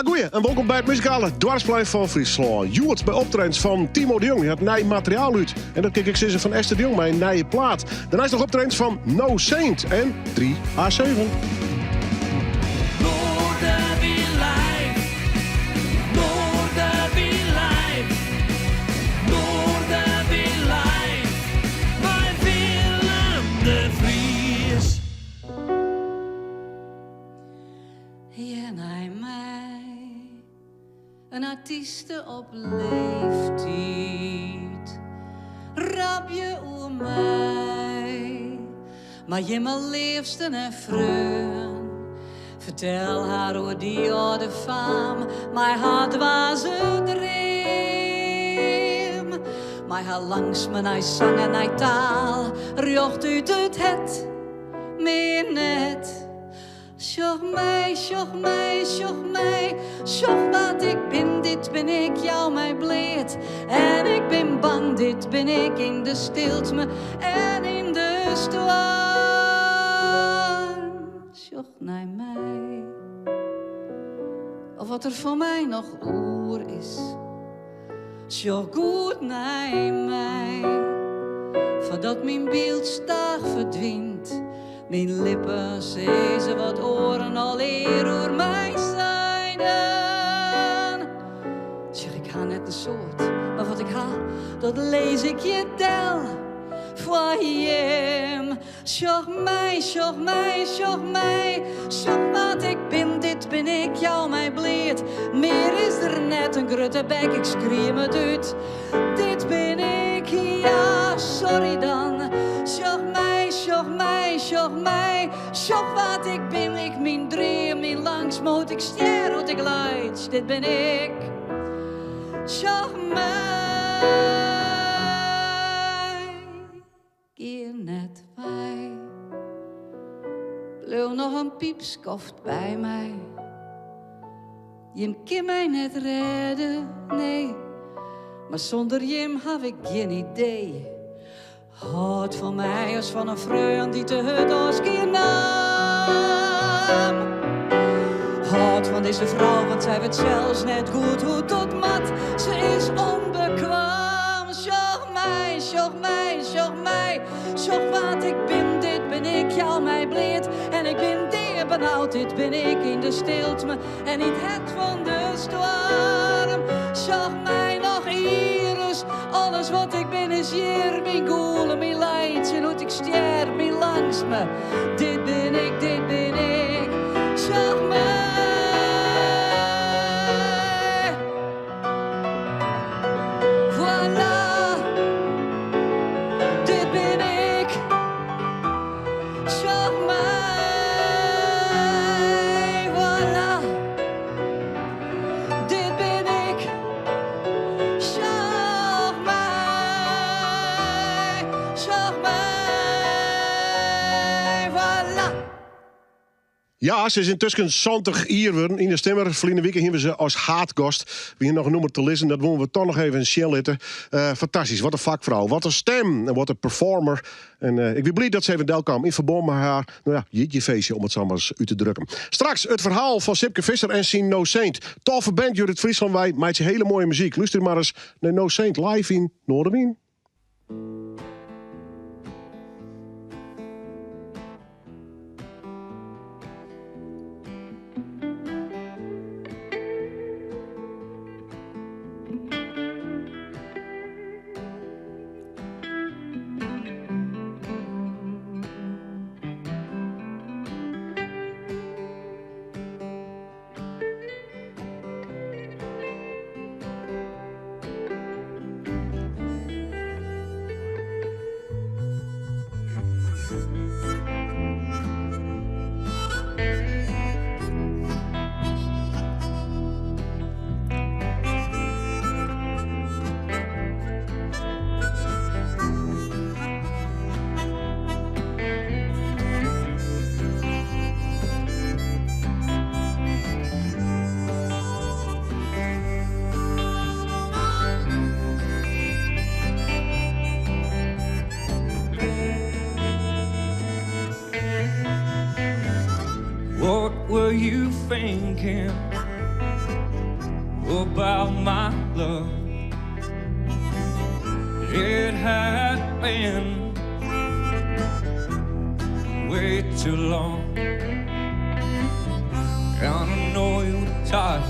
Goeie en welkom bij het muzikale dwarsplein van Friesland. Joert bij optredens van Timo de Jong. Die had nieuw materiaal uit. En dat kijk ik sinds van Esther de Jong met een nieuwe plaat. Daarna is nog optredens van No Saint en 3A7. Een artieste op leeftijd, rap je oer mij, maar je mijn liefste en vreun. Vertel haar hoe die oude faam, mijn hart was een dream. Maar haar langs me hij zang en hij taal, rjocht uit het meer net. Sjoch mij, sjoch mij, sjoch mij, sjoch wat ik ben, dit ben ik, jou mij bleed. En ik ben bang, dit ben ik, in de stilte en in de storm. Sjoch naar mij, of wat er voor mij nog oer is. Sjoch goed naar mij, voordat mijn beeld staag verdwijnt. Mijn lippen zezen wat oren al eer door mij zijden. Zeg, ik ga net een soort, maar wat ik ha, dat lees ik je tel. Voor hem. Sjoch mij, sjoch mij, sjoch mij. Sjoch wat ik ben, dit ben ik, jou mij bleed. Meer is er net een grutte bek, ik schreeuw het uit. Dit ben ik, ja, sorry dan. Sjoch mij, sjoch mij, sjoch mij. Sjoch wat ik ben, ik mijn dream, mijn langs moet ik ster, hoe ik leid. Dit ben ik. Sjoch mij. Keer net wij. Bleef nog een piepskoft bij mij. Je kan mij net redden, nee. Maar zonder Jim heb ik geen idee. Houd van mij als van een vreun die te hut als geen naam. Houd van deze vrouw, want zij weet zelfs net goed hoe tot mat. Ze is onbekwaam. Sjoch mij, sjoch mij, sjoch mij. Sjoch wat ik ben, dit ben ik, jou mij bleed. En ik ben dier benauwd, dit ben ik in de stilte en niet het van de storm. Sjoch mij nog Iris, alles wat ik ben is hier. Mijn goele, mijn leid, en hoe ik sterf, mijn langs me. Dit ben ik, dit ben ik. Sjoch mij. Ja, ze is intussen 20 jaar in de stemmer. Verleden week hebben we ze als haatgast. Wie nog een nummer te lezen, dat willen we toch nog even in shell zitten. Fantastisch, wat een vakvrouw, wat een stem en wat een performer. En ik ben blij dat ze even deel kwam in verband met haar, nou ja, je feestje om het zo maar eens uit te drukken. Straks het verhaal van Sipke Visser en zijn No Saint. Toffe band Judith Friesland, wij maakt ze hele mooie muziek. Luister maar eens naar No Saint live in Noorderwien. What were you thinking about my love. It had been way too long, and I know you were tired,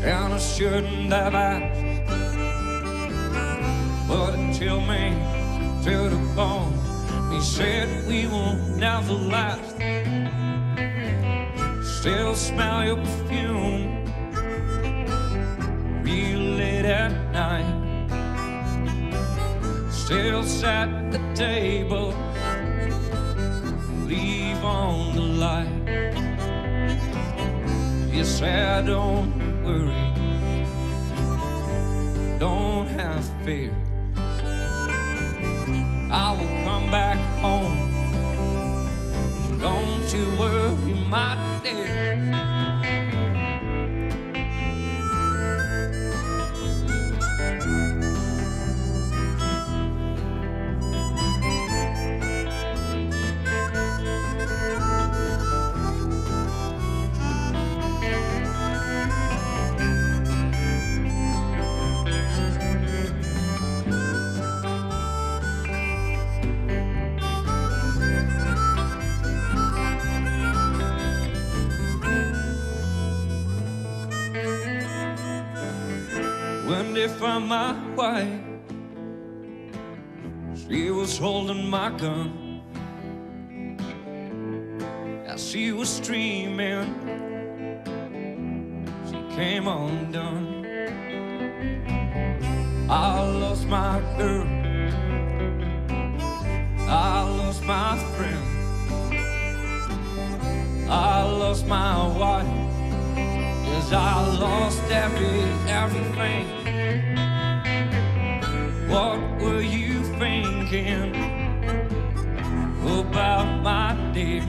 and I shouldn't have asked, but it chilled me to the bone. He said we will never last. Still smell your perfume real late at night. Still sat at the table, leave on the light. You said don't worry, don't have fear, I will come back home. Don't you worry, my dear. When they found my wife, she was holding my gun as she was streaming. She came undone. I lost my girl, I lost my friend, I lost my wife. Cause I lost everything. What were you thinking about my dear?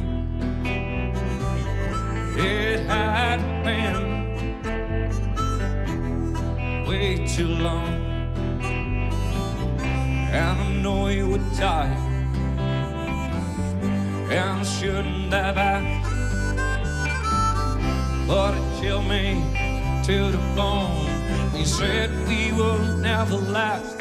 It had been way too long, and I know you were tired, and I shouldn't have asked, but it chilled me to the bone. He said we will never last.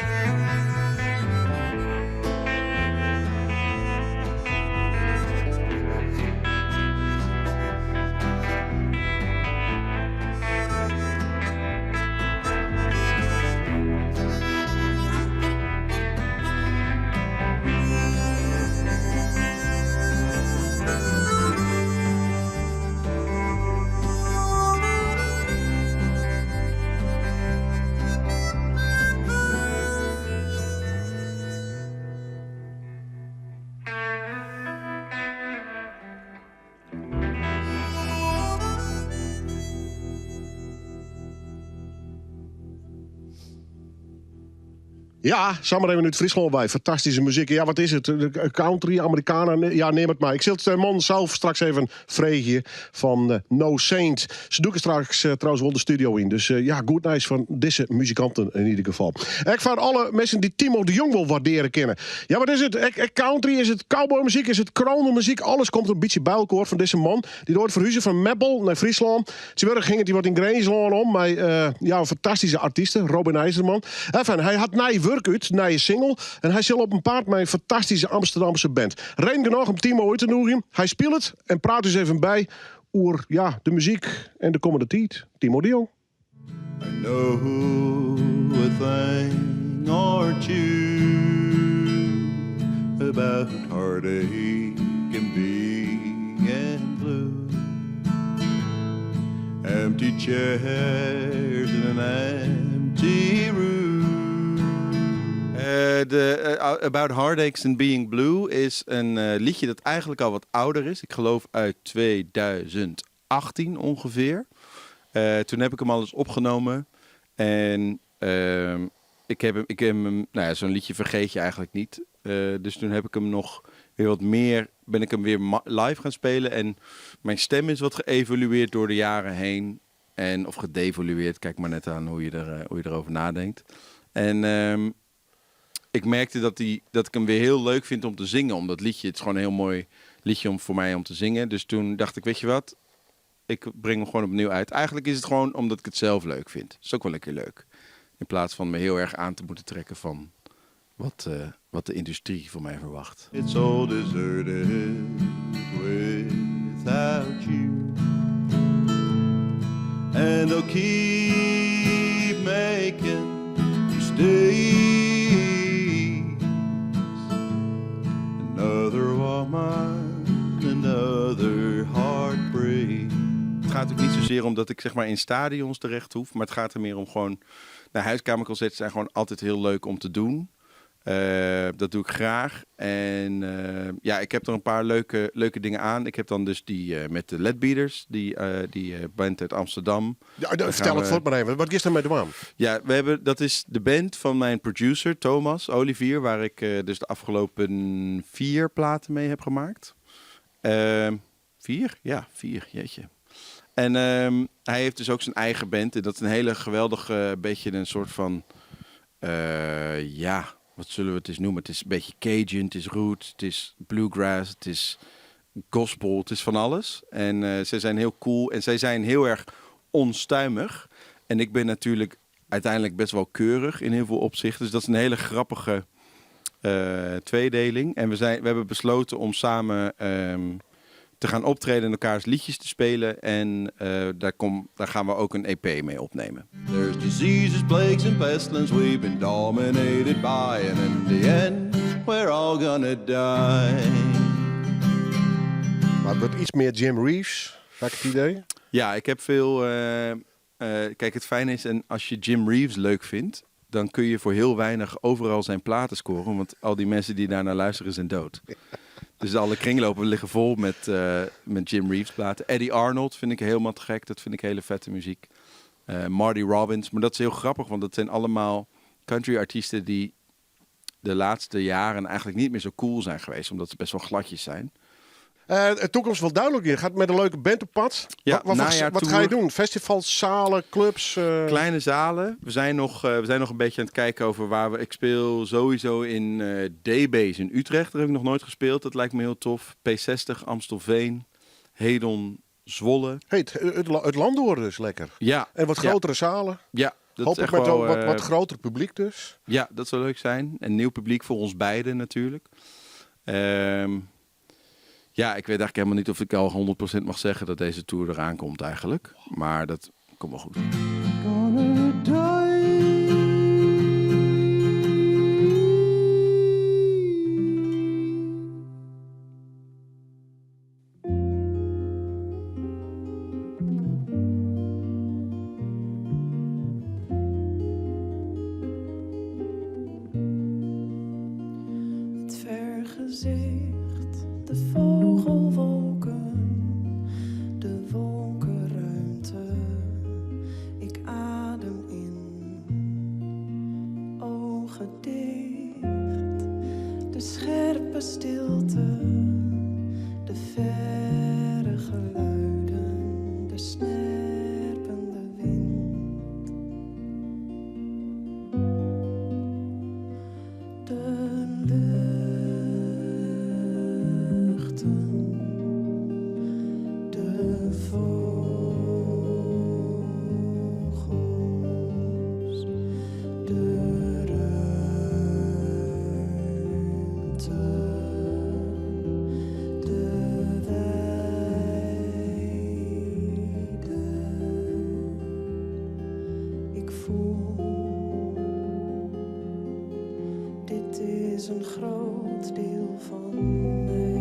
Ja, samen even uit Friesland bij. Fantastische muziek. Ja, wat is het? Country, Amerikanen? Ja, neem het maar. Ik zil het man zelf straks even vreegje van No Saint. Ze doen er straks trouwens wel de studio in. Dus ja, goed nice van deze muzikanten in ieder geval. Ik van alle mensen die Timo de Jong wel waarderen kennen. Ja, wat is het? Country, is het cowboymuziek, is het kronenmuziek? Alles komt een beetje bij elkaar van deze man. Die door het verhuizen van Meppel naar Friesland. Zwaar ging het die wat in Greensland om. Met een fantastische artiesten, Robin IJzerman. Enfin, hij had nij werk uit, nij single. En hij zit op een paard met een fantastische Amsterdamse band. Reden genoeg om Timo uit te nodigen. Hij speelt het en praat dus even bij over de muziek en de komende tijd. Timo de Jong. I know a thing or two about heartache and being blue. Empty chairs in an empty room. About Heartaches and Being Blue is een liedje dat eigenlijk al wat ouder is. Ik geloof uit 2018 ongeveer. Toen heb ik hem al eens opgenomen. En ik heb hem nou ja, zo'n liedje vergeet je eigenlijk niet. Dus toen heb ik hem nog weer wat meer, ben ik hem weer live gaan spelen. En mijn stem is wat geëvolueerd door de jaren heen. Of gedevolueerd, kijk maar net aan hoe je erover nadenkt. En ik merkte dat ik hem weer heel leuk vind om te zingen. Om dat liedje, het is gewoon een heel mooi liedje voor mij om te zingen. Dus toen dacht ik, weet je wat? Ik breng hem gewoon opnieuw uit. Eigenlijk is het gewoon omdat ik het zelf leuk vind. Dat is ook wel lekker leuk. In plaats van me heel erg aan te moeten trekken van wat de industrie van mij verwacht. It's all deserted without you. And I'll keep making mistakes. Another woman, another heartbreak. Het gaat ook niet zozeer om dat ik zeg maar in stadions terecht hoef. Maar het gaat er meer om gewoon... huiskamerconcerten zijn gewoon altijd heel leuk om te doen. Dat doe ik graag. En ik heb er een paar leuke dingen aan. Ik heb dan dus die met de Leadbeaters, die band uit Amsterdam. Ja, vertel het voor maar even. Wat is er met de man? Ja, dat is de band van mijn producer Thomas Olivier, waar ik dus de afgelopen 4 platen mee heb gemaakt. 4? Ja, 4, jeetje. En hij heeft dus ook zijn eigen band. En dat is een hele geweldige, beetje een soort van, wat zullen we het eens noemen? Het is een beetje Cajun, het is roots, het is bluegrass, het is gospel, het is van alles. En zij zijn heel cool en zij zijn heel erg onstuimig. En ik ben natuurlijk uiteindelijk best wel keurig in heel veel opzichten. Dus dat is een hele grappige tweedeling. En we hebben besloten om samen te gaan optreden en elkaars liedjes te spelen. En daar gaan we ook een EP mee opnemen. There's diseases, plagues and pestilence we've been dominated by. And in the end, we're all gonna die. Maar het wordt iets meer Jim Reeves, heb ik het idee. Ja, ik heb veel... kijk, het fijne is, en als je Jim Reeves leuk vindt, dan kun je voor heel weinig overal zijn platen scoren. Want al die mensen die daarnaar luisteren zijn dood. Dus alle kringlopen liggen vol met Jim Reeves platen. Eddie Arnold vind ik helemaal te gek. Dat vind ik hele vette muziek. Marty Robbins. Maar dat is heel grappig, want dat zijn allemaal country artiesten die de laatste jaren eigenlijk niet meer zo cool zijn geweest. Omdat ze best wel gladjes zijn. De toekomst wel duidelijk in. Gaat met een leuke band op pad. Ja, Wat ga je doen? Festivals, zalen, clubs? Kleine zalen. We zijn nog een beetje aan het kijken over waar we... Ik speel sowieso in D-Base in Utrecht. Daar heb ik nog nooit gespeeld. Dat lijkt me heel tof. P60, Amstelveen, Hedon, Zwolle. Hey, het land door dus lekker. Ja. En wat grotere zalen. Ja. Dat Hoop is ik echt met wel, wat groter publiek dus. Ja, dat zou leuk zijn. En nieuw publiek voor ons beiden natuurlijk. Ja, ik weet eigenlijk helemaal niet of ik al 100% mag zeggen dat deze tour eraan komt eigenlijk. Maar dat komt wel goed. Gonna die. Het vergezicht, de vogelwolken, de wolkenruimte. Ik adem in, ogen dicht. De scherpe stilte, de verre geluiden, de snerpende wind. De luchten, de vogels, de ruimte, de weide. Ik voel, dit is een groot deel van mij.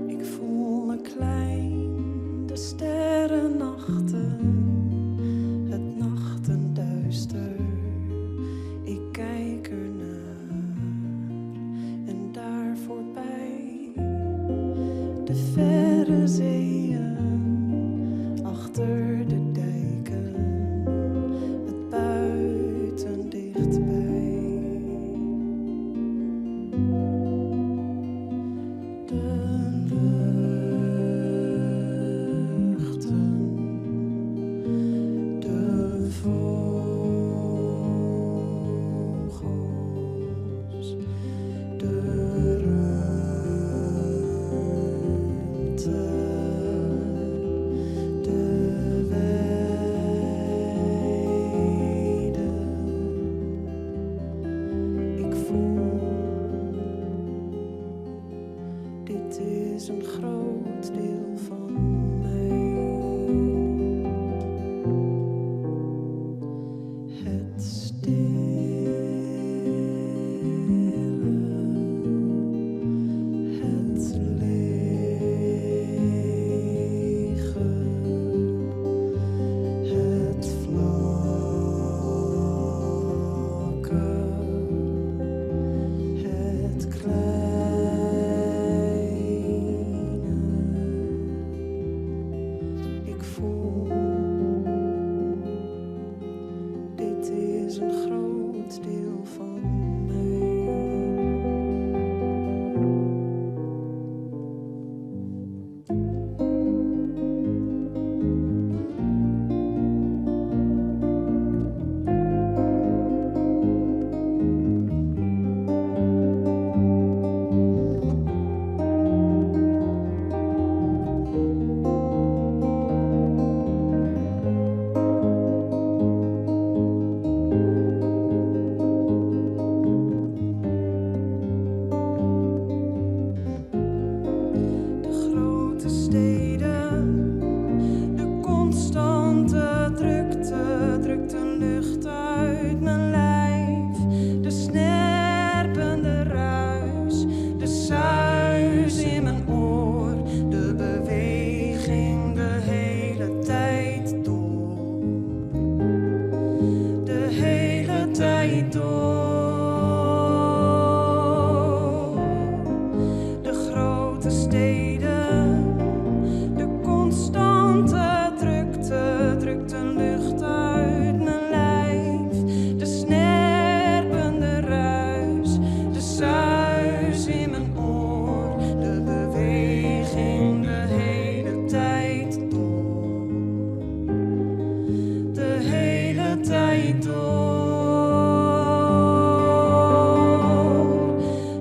Ik voel me klein, de sterrennachten, het nachtenduister. Ik kijk ernaar en daar voorbij de verre zeeën, achter de dijken, het buiten dichtbij. De luchten, constante drukte drukt de lucht uit mijn lijf. De snerpende ruis, de suis in mijn oor, de beweging de hele tijd door. De hele tijd door. De grote steden, de constante drukte drukt de lucht uit mijn lijf. De snerpende ruis, de suis in mijn oor, de beweging de hele tijd door. De hele tijd door.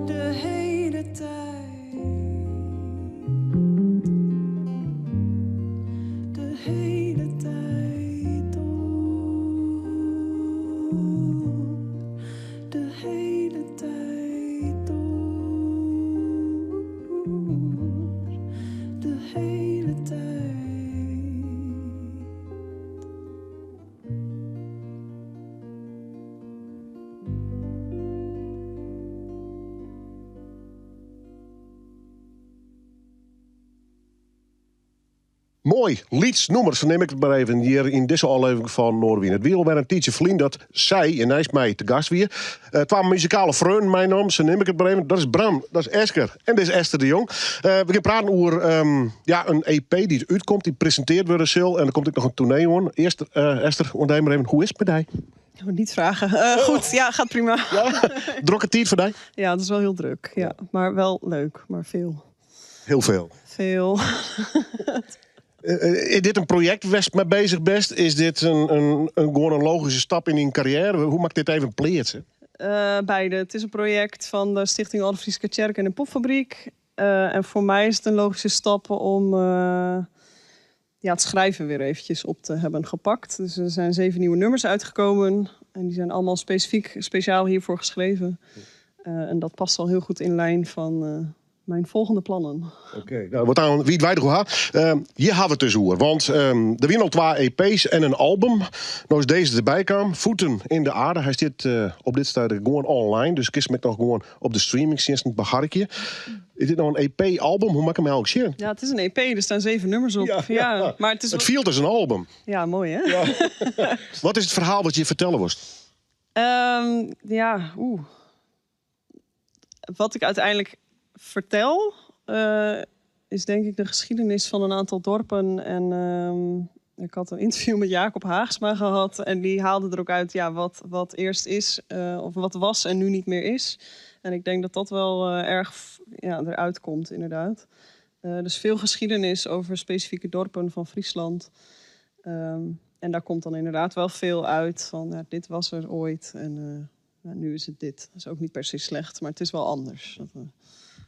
De hele tijd. De hele tijd door. De hele tijd door. De hele tijd. Mooi, liedsnummers neem ik het maar even hier in deze aflevering van Noordwien. Het wiel bij een tijdje vriend dat zij en hij is mij te gast weer. Het waren muzikale vrienden, mijn naam, ze neem ik het maar even. Dat is Bram, dat is Esker en dit is Esther de Jong. We gaan praten over een EP die uitkomt, die presenteerd wordt Sil. En dan komt ook nog een tournee aan. Eerst Esther, ontdek maar even, hoe is het met jij? Niet vragen. Goed, ja, gaat prima. Ja? Drokke tijd voor jij? Ja, het is wel heel druk. Ja. Maar wel leuk, maar veel. Heel veel. Veel. Is dit een project waar je mee bezig bent? Is dit gewoon een logische stap in je carrière? Hoe maakt dit even pleert? Beide. Het is een project van de Stichting Oude Frieske Kerk en de Popfabriek. En voor mij is het een logische stap om het schrijven weer eventjes op te hebben gepakt. Dus er zijn 7 nieuwe nummers uitgekomen. En die zijn allemaal speciaal hiervoor geschreven. En dat past al heel goed in lijn van mijn volgende plannen. Oké, nou, wat aan wie het weinig hoe hier hebben we het dus over. Want er zijn al 2 EP's en een album. Nou is deze erbij kwam. Voeten in de aarde. Hij zit op dit stadium gewoon online. Dus kies met nog gewoon op de streamingdiensten beharkje. Is dit nou een EP-album? Hoe maak ik hem eigenlijk zien? Ja, het is een EP. Er staan 7 nummers op. Ja. Maar het viel dus een album. Ja, mooi hè? Ja. Wat is het verhaal wat je vertellen was? Wat ik uiteindelijk vertel is denk ik de geschiedenis van een aantal dorpen. En ik had een interview met Jacob Haagsma gehad. En die haalde er ook uit wat eerst is, of wat was en nu niet meer is. En ik denk dat dat wel erg eruit komt, inderdaad. Dus veel geschiedenis over specifieke dorpen van Friesland. En daar komt dan inderdaad wel veel uit van dit was er ooit en nu is het dit. Dat is ook niet per se slecht, maar het is wel anders.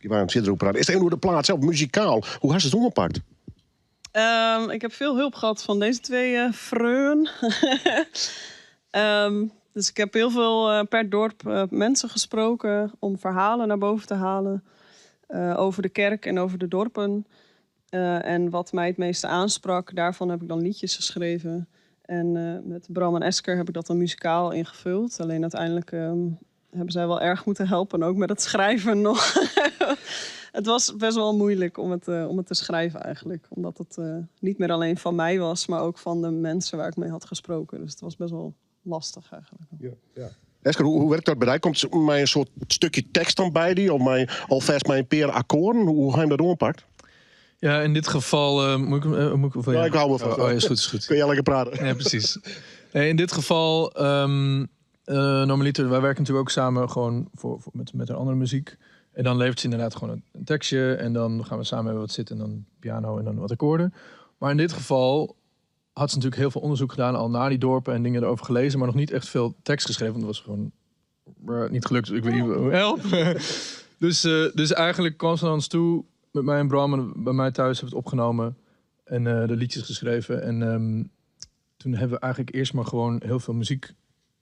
Waarom zit er ook praten? Is het een door de plaat zelf muzikaal? Hoe hast je het omgepakt? Ik heb veel hulp gehad van deze 2 vreun. Dus ik heb heel veel per dorp mensen gesproken om verhalen naar boven te halen. Over de kerk en over de dorpen. En wat mij het meeste aansprak, daarvan heb ik dan liedjes geschreven. En met Bram en Esker heb ik dat dan muzikaal ingevuld. Alleen uiteindelijk hebben zij wel erg moeten helpen, ook met het schrijven nog. Het was best wel moeilijk om het te schrijven eigenlijk. Omdat het niet meer alleen van mij was, maar ook van de mensen waar ik mee had gesproken. Dus het was best wel lastig eigenlijk. Ja. Esker, hoe werkt dat bij jou? Komt mij een soort stukje tekst dan bij die? Of alvast mijn paar akkoorden? Hoe ga je dat doorpakt? Ja, in dit geval moet ik ik hou me van. Oh, is goed. Kun je lekker praten? Ja, precies. In dit geval, normaliter, wij werken natuurlijk ook samen gewoon met een andere muziek. En dan levert ze inderdaad gewoon een tekstje. En dan gaan we samen even wat zitten en dan piano en dan wat akkoorden. Maar in dit geval had ze natuurlijk heel veel onderzoek gedaan al naar die dorpen en dingen erover gelezen, maar nog niet echt veel tekst geschreven. Want dat was gewoon niet gelukt. Ik weet niet hoe help. Dus eigenlijk kwam ze naar ons toe met mij en Bram en bij mij thuis hebben we het opgenomen en de liedjes geschreven. En toen hebben we eigenlijk eerst maar gewoon heel veel muziek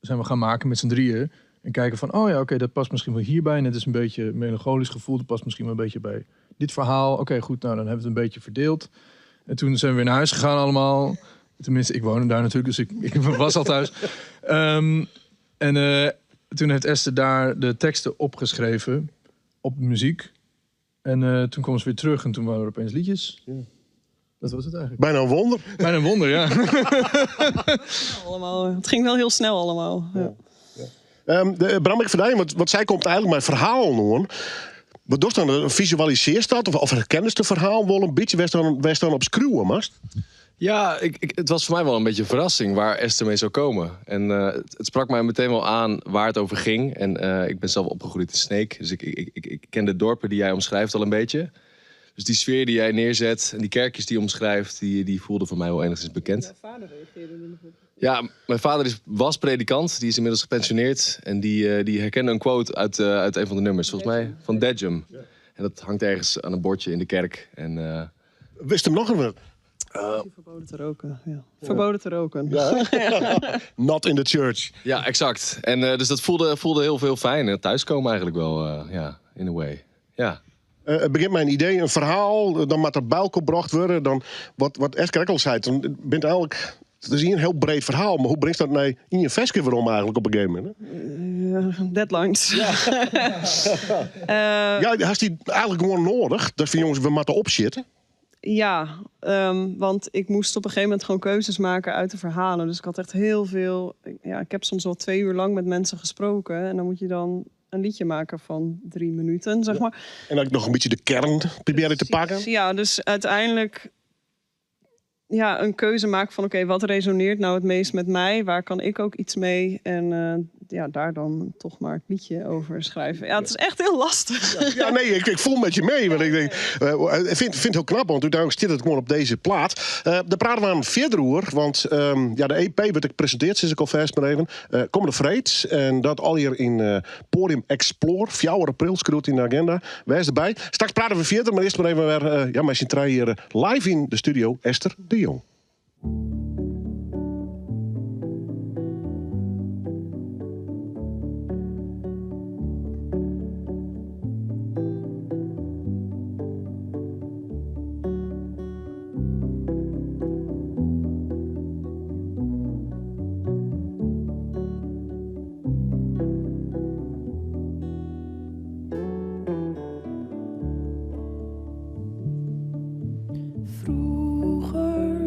zijn we gaan maken met z'n drieën. En kijken van, oké, dat past misschien wel hierbij. En het is een beetje een melancholisch gevoel. Dat past misschien wel een beetje bij dit verhaal. Oké, goed, nou dan hebben we het een beetje verdeeld. En toen zijn we weer naar huis gegaan allemaal. Tenminste, ik woonde daar natuurlijk, dus ik was al thuis. Toen heeft Esther daar de teksten opgeschreven op muziek. En toen kwam ze weer terug en toen waren er opeens liedjes. Ja. Dat was het eigenlijk. Bijna een wonder. Bijna een wonder, ja. Allemaal, het ging wel heel snel allemaal. Ja. Bram, ik verdien, want zij komt eigenlijk met verhaal noemen. Wat doet dan? Visualiseert dat? Of herkent het verhaal wel een beetje? Wees dan op screwen, Mast? Ja, het was voor mij wel een beetje een verrassing waar Esther mee zou komen. En het sprak mij meteen wel aan waar het over ging. En ik ben zelf opgegroeid in Sneek. Dus ik ken de dorpen die jij omschrijft al een beetje. Dus die sfeer die jij neerzet en die kerkjes die je omschrijft, die voelden voor mij wel enigszins bekend. Mijn vader reageerde er nog op. Ja, mijn vader was predikant. Die is inmiddels gepensioneerd. En die herkende een quote uit een van de nummers. Volgens mij van Dedgum. En dat hangt ergens aan een bordje in de kerk. En, wist hem nog een... Verboden te roken, ja. Verboden te roken. Ja. Not in the church. Ja, exact. En dus dat voelde heel veel fijn. En thuiskomen eigenlijk wel, in a way. Ja. Het begint met een idee, een verhaal. Dan moet er bij elkaar gebracht worden. Dan, wat Esther al zei, dan bent eigenlijk... Het is hier een heel breed verhaal, maar hoe brengt dat nou in je veske waarom eigenlijk op een gegeven moment? Deadlines. Ja, had die eigenlijk gewoon nodig? Dat van jongens, we moeten opzitten. Ja, want ik moest op een gegeven moment gewoon keuzes maken uit de verhalen. Dus ik had echt heel veel... Ja, ik heb soms wel 2 uur lang met mensen gesproken. En dan moet je dan een liedje maken van 3 minuten, zeg maar. En dan nog een beetje de kern proberen te pakken. Ja, dus uiteindelijk... Ja, een keuze maken van oké, wat resoneert nou het meest met mij? Waar kan ik ook iets mee? En daar dan toch maar het liedje over schrijven. Ja, het is echt heel lastig. Ja, nee, ik voel met je mee. Want ik denk, ik vind het heel knap, want uiteindelijk zit het gewoon op deze plaat. Daar praten we aan verder over, want de EP werd ik gepresenteerd, sinds ik al vast maar even. Komende vreed. En dat al hier in Podium Explore, 4 april, scroet in de agenda. Wees erbij. Straks praten we verder, maar eerst maar even weer met z'n trein hier live in de studio, Esther de Jong.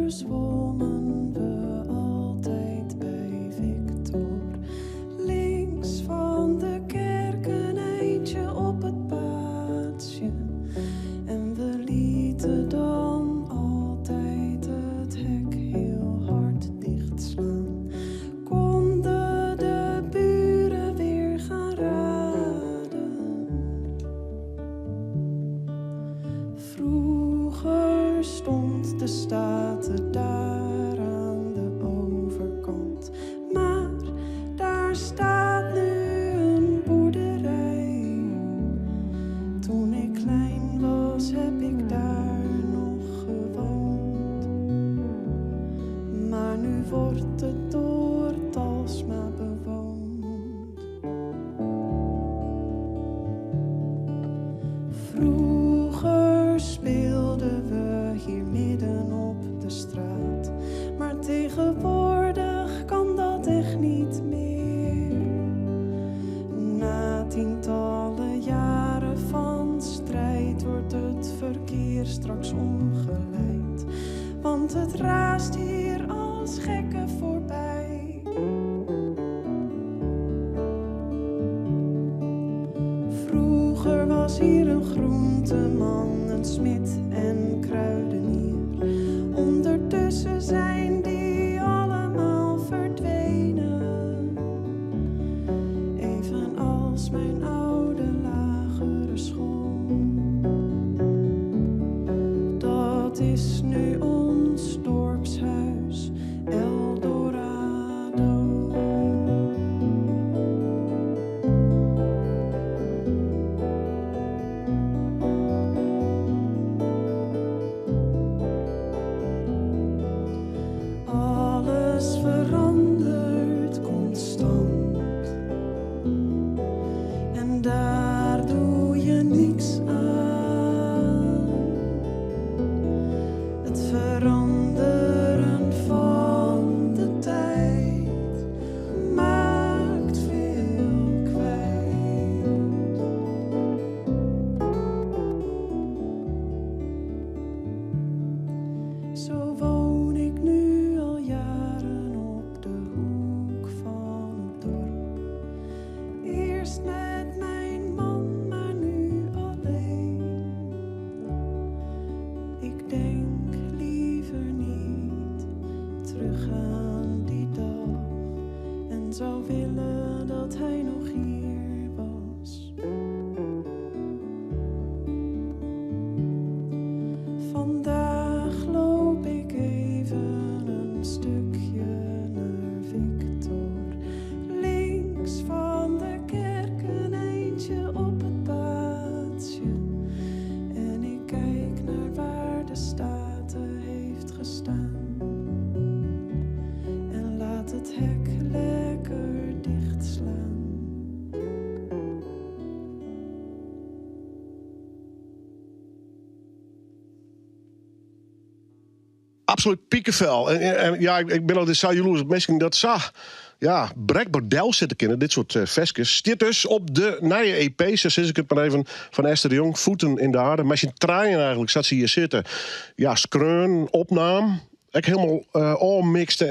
Zwommen we altijd bij Victor. Links van de kerk een eindje op het paadsje. En we lieten dan altijd het hek heel hard dichtslaan. Konden de buren weer gaan raden. Vroeger stond de Staten daar aan de overkant. Maar daar staat nu een boerderij. Toen ik klein was, heb ik daar nog gewoond. Maar nu wordt het door Talsma bewoond. Vroeger speelden we hier midden op de straat. Maar tegenwoordig kan dat echt niet meer. Na tientallen jaren van strijd wordt het verkeer straks omgeleid. Want het raast hier als gekken voorbij. Vroeger was hier een groenteman, een smid en kruidenier. Ondertussen zijn die allemaal verdwenen. Evenals mijn oude lagere school. Dat is nu ons dorpshuis. terug aan die dag en zou willen dat hij nog hier was. Vandaag loop ik even een stukje naar Victor. Links van de kerk een eindje op het plaatsje. En ik kijk naar waar de Staten heeft gestaan. En laat het hek lekker dichtslaan. Absoluut piekenvel. En ja, ik ben altijd zo jaloers op mensen dat ja, brekbordel zitten kennen, dit soort vestjes. Dit dus op de nieuwe EP, zo zeg ik het maar even, van Esther de Jong. Voeten in de aarde. Maar je trein eigenlijk zat ze hier zitten. Ja, skreun, opnaam. Ik helemaal all mixed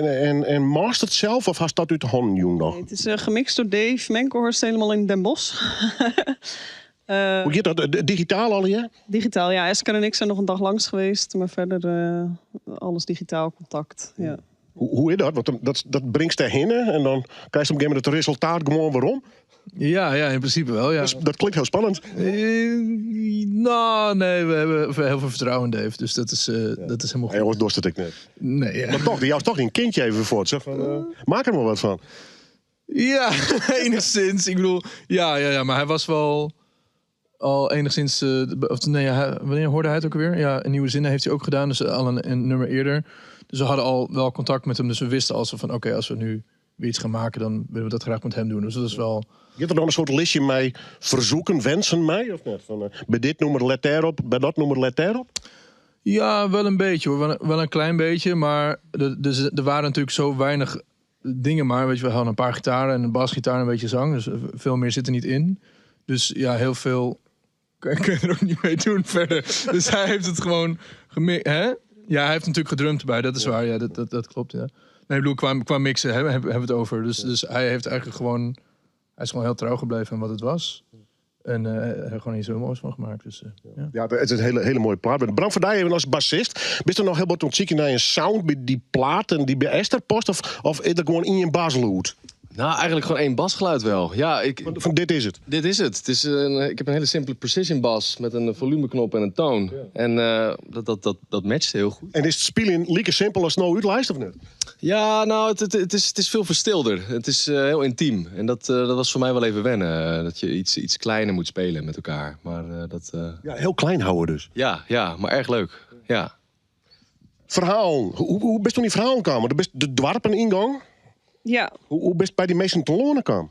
en masterd zelf, of hast dat uit de hand, jong nog? Nee, het is gemixt door Dave Menkhorst, helemaal in Den Bosch. Hoe gaat dat? Digitaal al, ja? Digitaal, ja. Esker en ik zijn nog een dag langs geweest. Maar verder alles digitaal contact, ja. Hoe is dat? Want dat brengt daarheen en dan krijg je op een gegeven moment het resultaat gewoon waarom. Ja, in principe wel, ja. Dat klinkt heel spannend. Nou, nee, we hebben heel veel vertrouwen in Dave. Dus dat is helemaal goed. Jongens, dorst het ik net. Nee, ja. Maar toch, die jou toch een kindje even voor. Zeg van, maak er maar wat van. Ja, enigszins. Ik bedoel, ja, maar hij was wel al enigszins... wanneer hoorde hij het ook weer? Ja, een nieuwe zinnen heeft hij ook gedaan. Dus al een nummer eerder. Dus we hadden al wel contact met hem. Dus we wisten al zo van, oké, als we nu weer iets gaan maken, dan willen we dat graag met hem doen. Dus dat is wel... Je hebt er dan een soort listje mee verzoeken, wensen mee? Of net? Van, bij dit nummer let daarop, bij dat nummer let daarop? Ja, wel een beetje hoor. Wel een klein beetje. Maar er waren natuurlijk zo weinig dingen maar. Weet je, we hadden een paar gitaren en een basgitaar en een beetje zang. Dus veel meer zit er niet in. Dus ja, heel veel kun je er ook niet mee doen verder. Dus hij heeft het gewoon hè? Ja, hij heeft natuurlijk gedrumd erbij. Dat is waar. Ja, dat klopt, ja. Nee, ik bedoel, qua mixen hebben we het over. Dus hij heeft eigenlijk gewoon... Hij is gewoon heel trouw gebleven aan wat het was. En er gewoon iets heel moois van gemaakt. Dus, ja, het is een hele mooie plaat. Bram van Dijk, even als bassist. Ben je nog heel wat ontzieken naar een sound bij die plaat en die bij Esther post? Of is dat gewoon in je basloot? Nou, eigenlijk gewoon één basgeluid wel. Ja, van dit is het? Dit is het. Ik heb een hele simpele precision bas met een volumeknop en een toon. Ja. En dat matcht heel goed. En is het spelen lekker simpel als nou uitlijst of niet? Ja, nou, het is veel verstilder. Het is heel intiem. En dat was voor mij wel even wennen. Dat je iets kleiner moet spelen met elkaar. Maar Ja, heel klein houden dus. Ja, maar erg leuk. Ja. Verhaal. Hoe best toen die verhaal kwamen? De dwarpen-ingang? Ja. Hoe best bij die meesten te lonen kwam?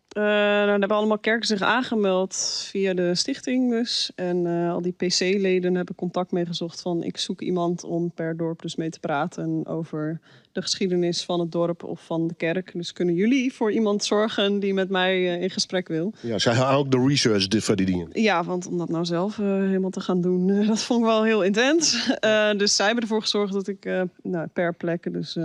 Nou, hebben allemaal kerken zich aangemeld via de stichting dus. En al die PC-leden hebben contact mee gezocht van... ik zoek iemand om per dorp dus mee te praten over de geschiedenis van het dorp of van de kerk. Dus kunnen jullie voor iemand zorgen die met mij in gesprek wil? Ja, zij hebben ook de research voor die dingen. Ja, want om dat nou zelf helemaal te gaan doen, dat vond ik wel heel intens. Dus zij hebben ervoor gezorgd dat ik per plek dus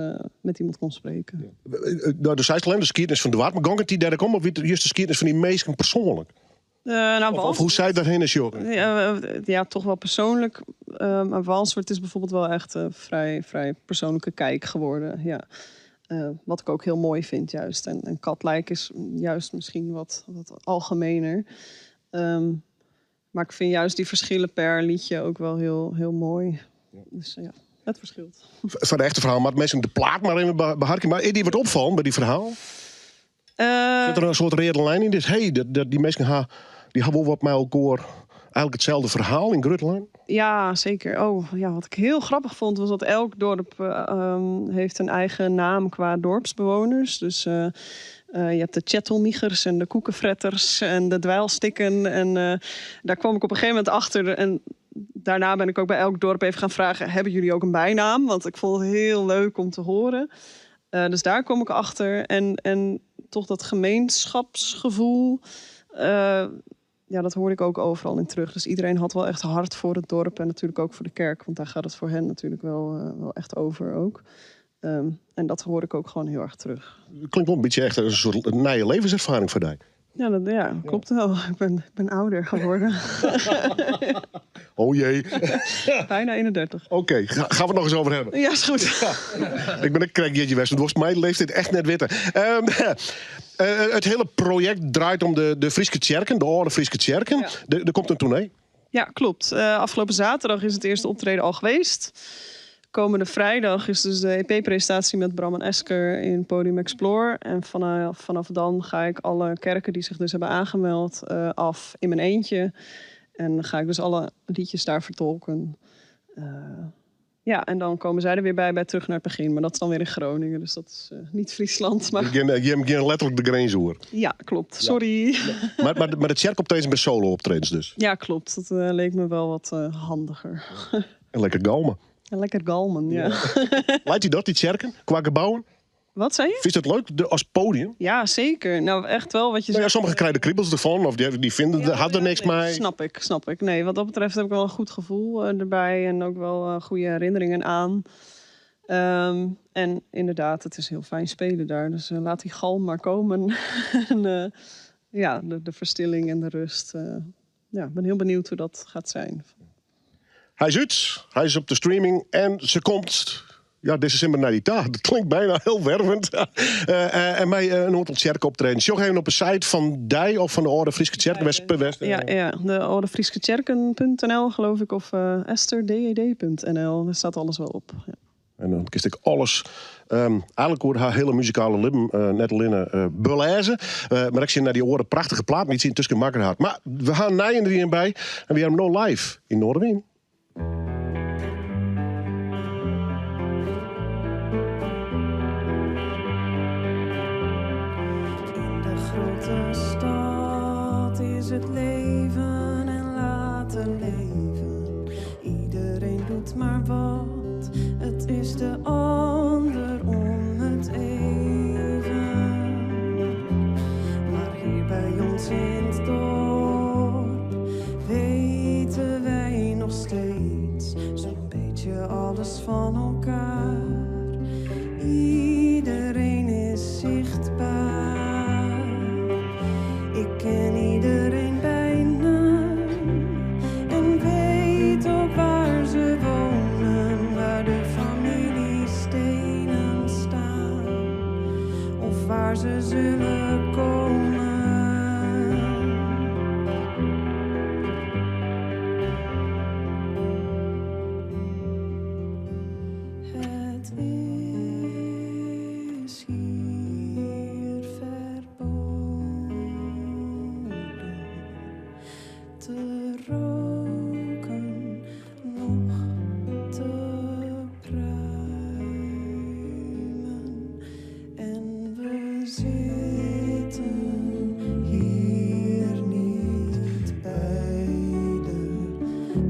met iemand kon spreken. Ja. Dus zij is alleen de geschiedenis van de Waard. Maar gong die derde komen of juist de geschiedenis van die meesten persoonlijk? Of hoe zij daarheen is, joh? Ja, toch wel persoonlijk. Maar Walswerd is bijvoorbeeld wel echt een vrij persoonlijke kijk geworden. Ja. Wat ik ook heel mooi vind juist. En Katlijk is juist misschien wat algemener. Maar ik vind juist die verschillen per liedje ook wel heel mooi. Dus ja, het verschilt. Van de echte verhaal, maar het mensen de plaat maar even beharken. Maar die wordt opvallen bij die verhaal? Zit er een soort rode lijn in? Dus die mensen die hebben wel wat mij ook hoor. Eigenlijk hetzelfde verhaal in Grutland. Ja, zeker. Oh, ja, wat ik heel grappig vond was dat elk dorp heeft een eigen naam qua dorpsbewoners. Dus je hebt de Chettelmiegers en de Koekenfretters en de Dweilstikken. En daar kwam ik op een gegeven moment achter. En daarna ben ik ook bij elk dorp even gaan vragen... hebben jullie ook een bijnaam? Want ik vond het heel leuk om te horen. Dus daar kom ik achter. En toch dat gemeenschapsgevoel... ja, dat hoorde ik ook overal in terug. Dus iedereen had wel echt hart voor het dorp en natuurlijk ook voor de kerk. Want daar gaat het voor hen natuurlijk wel echt over ook. En dat hoor ik ook gewoon heel erg terug. Klinkt wel een beetje echt een soort nieuwe levenservaring voor jou. Ja, klopt wel. Ik ben ouder geworden. Oh jee. Bijna 31. Oké, gaan we het nog eens over hebben. Ja, is goed. Ik ben een krekjeetje West, want volgens mij leeft dit echt net weten. Het hele project draait om de Frieske Tjerken, de oude Frieske Tjerken. Ja. Er komt een tournee. Ja, klopt. Afgelopen zaterdag is het eerste optreden al geweest. Komende vrijdag is dus de EP-presentatie met Bram en Esker in Podium Explore. En vanaf dan ga ik alle kerken die zich dus hebben aangemeld af in mijn eentje. En dan ga ik dus alle liedjes daar vertolken. En dan komen zij er weer bij Terug naar het begin. Maar dat is dan weer in Groningen, dus dat is niet Friesland. Maar... Je hebt letterlijk de grens hoor. Ja, klopt. Sorry. Ja. Maar de Tjerkoptredens met solo-optredens dus? Ja, klopt. Dat leek me wel wat handiger. En lekker galmen. En lekker galmen, ja. Lijkt u dat, die Tjerken, qua gebouwen? Wat zei je? Vind je dat leuk, als podium? Ja, zeker. Nou, echt wel wat je zegt. Sommigen krijgen de kriebels ervan, of die vinden, had er niks mee. Snap ik. Nee, wat dat betreft heb ik wel een goed gevoel erbij. En ook wel goede herinneringen aan. En inderdaad, het is heel fijn spelen daar. Dus laat die galm maar komen. En de verstilling en de rust. Ik ben heel benieuwd hoe dat gaat zijn. Hij is uit, hij is op de streaming en ze komt... Ja, december naar die taal. Dat klinkt bijna heel wervend. En mij een aantal Tjerken optreden. Sjog even op een site van die of van de Orde Frieske Tjerken. West. Ja, de ordefriesketjerken.nl geloof ik. Of esterded.nl. Daar staat alles wel op. Ja. En dan kist ik alles... eigenlijk hoort haar hele muzikale lippen net alleen belezen. Maar ik zie naar die oren prachtige plaat. Maar iets in tussen makker had. Maar we gaan naaien er hier bij. En we hebben no live in Noorderwien. De stad is het leven en laten leven. Iedereen doet maar wat, het is de ander om het even. Maar hier bij ons in het dorp weten wij nog steeds zo'n beetje alles van elkaar. Iedereen is zichtbaar. Ik ken iedereen bijna en weet ook waar ze wonen, waar de familiestenen staan of waar ze zullen komen. Het is hier te roken, nog te pruimen. En we zitten hier niet bij de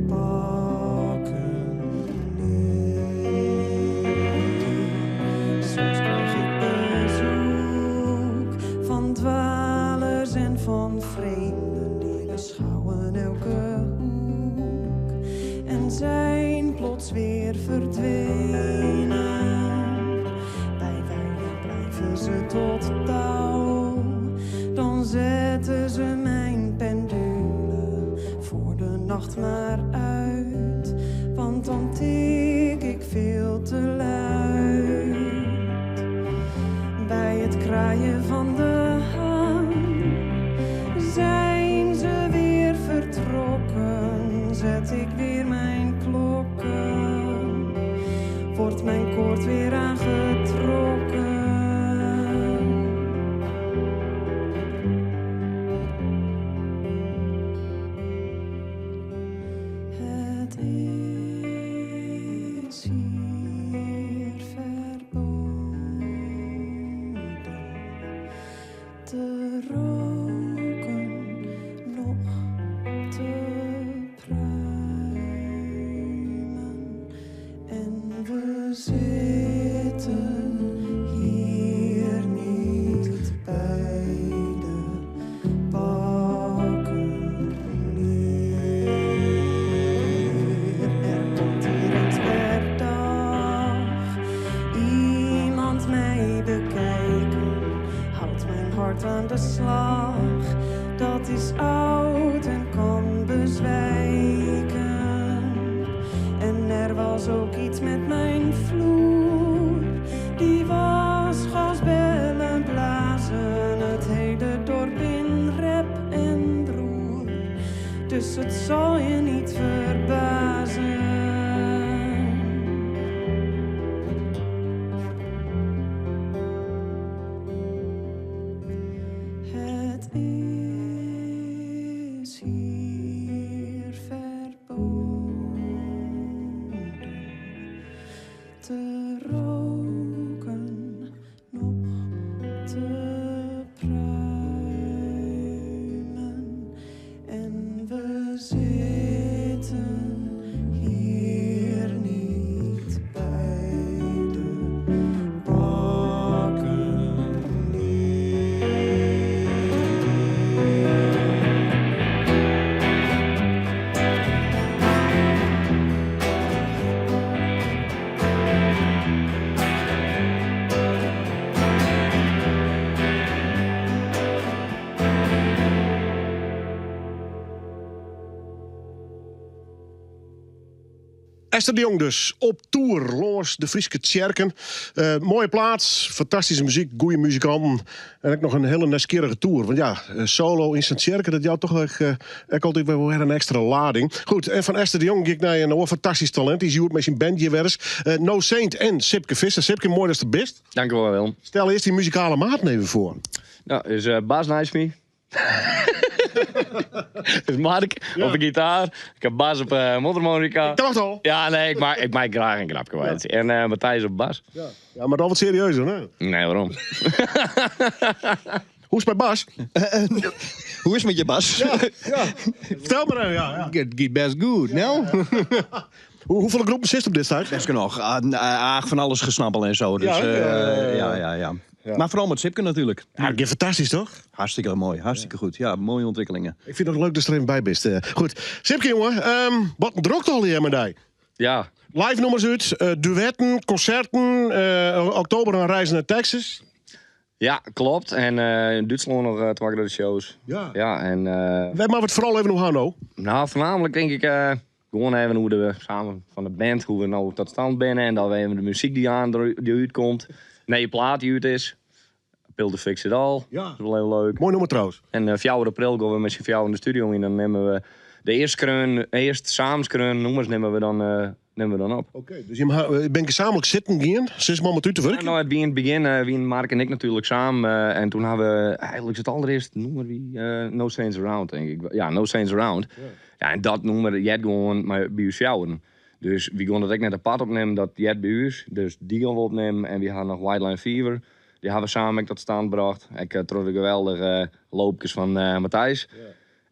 pakken neer. Soms krijg ik bezoek van dwalers en van vreemden die beschouwen elke hoek en zijn plots weer verdwenen. Bij weinig blijven ze tot touw, dan zetten ze mijn pendule voor de nacht maar uit, want dan tik ik veel te luid. Bij het kraaien van de haan zijn ze weer vertrokken, zet ik weer mijn klokken, wordt mijn koord weer aangetrokken. Het is hier verboden te roken, nog te pruimen. En we zitten hier niet bij de pakken neer. Er komt hier eens per dag iemand mij bekijken, houdt mijn hart aan de slag. dus het zal je niet verbazen. Het is hier verboden te roken, nog te pruimen. En we zitten hier niet bij de bakken neer. Esther de Jong dus, op tour, langs de Frieske Tjerken. Mooie plaats, fantastische muziek, goede muzikanten. En ook nog een hele nieuwsgierige tour. Want ja, solo in Sint-Tjerken, dat jou toch ook altijd wel weer een extra lading. Goed, en van Esther de Jong ging ik naar een fantastisch talent. Die is met zijn bandje wers. No Saint en Sipke Visser. Sipke, mooi dat je er best. Dank u wel, Willem. Stel eerst die muzikale maat even voor. Nou, is Bas Nijsmie. is Mark op de gitaar. Ik heb Bas op mondharmonica. Dat al. Ja, nee, ik maak graag een knap kwijt. Ja. En Matthijs op bas. Ja, maar dan wat serieuzer, hè? Nee, waarom? Hoe is het bij Bas? Hoe is het met je Bas? Ja. Vertel maar even, ja. Get best good, nou? Hoeveel groepen zit op dit tijd? Best genoeg. Van alles gesnappel en zo. Dus, ja. Maar vooral met Sipke natuurlijk. Ja, dat is fantastisch, toch? Hartstikke mooi, hartstikke goed. Ja, mooie ontwikkelingen. Ik vind het leuk dat je er even bij bent. Goed. Sipke, jongen. Wat drokt al hier met die? Ja. Live nummers uit, duetten, concerten, oktober een reis naar Texas. Ja, klopt. En in Duitsland nog te maken door de shows. Ja. En, we hebben het vooral even nog Hanno. Nou, voornamelijk denk ik gewoon even hoe we samen van de band, hoe we nou tot stand binnen. En dat we even de muziek die uitkomt. Nee, je plaat die uit is. Pil to Fix It All. Ja. Dat is wel heel leuk. Mooi nummer trouwens. En 4 april gaan we met z'n 4 in de studio in. Dan nemen we de eerste samenskreun nummers nemen we dan op. Oké, dus je bent gezamenlijk zitten gaan, 6 man met u te werken? Nou, in het begin, wie Mark en ik natuurlijk samen. En toen hadden we eigenlijk het allereerste nummer, No Saints Around, denk ik. Ja, No Saints Around. Ja, en dat nummer, jij gewoon maar bij u sjouwen. Dus we gaan dat ik net apart opnemen, dat jij bij u is. Dus die gaan we opnemen. En we hadden nog White Line Fever. Die hebben we samen tot stand gebracht. Ik trok de geweldige loopjes van Matthijs.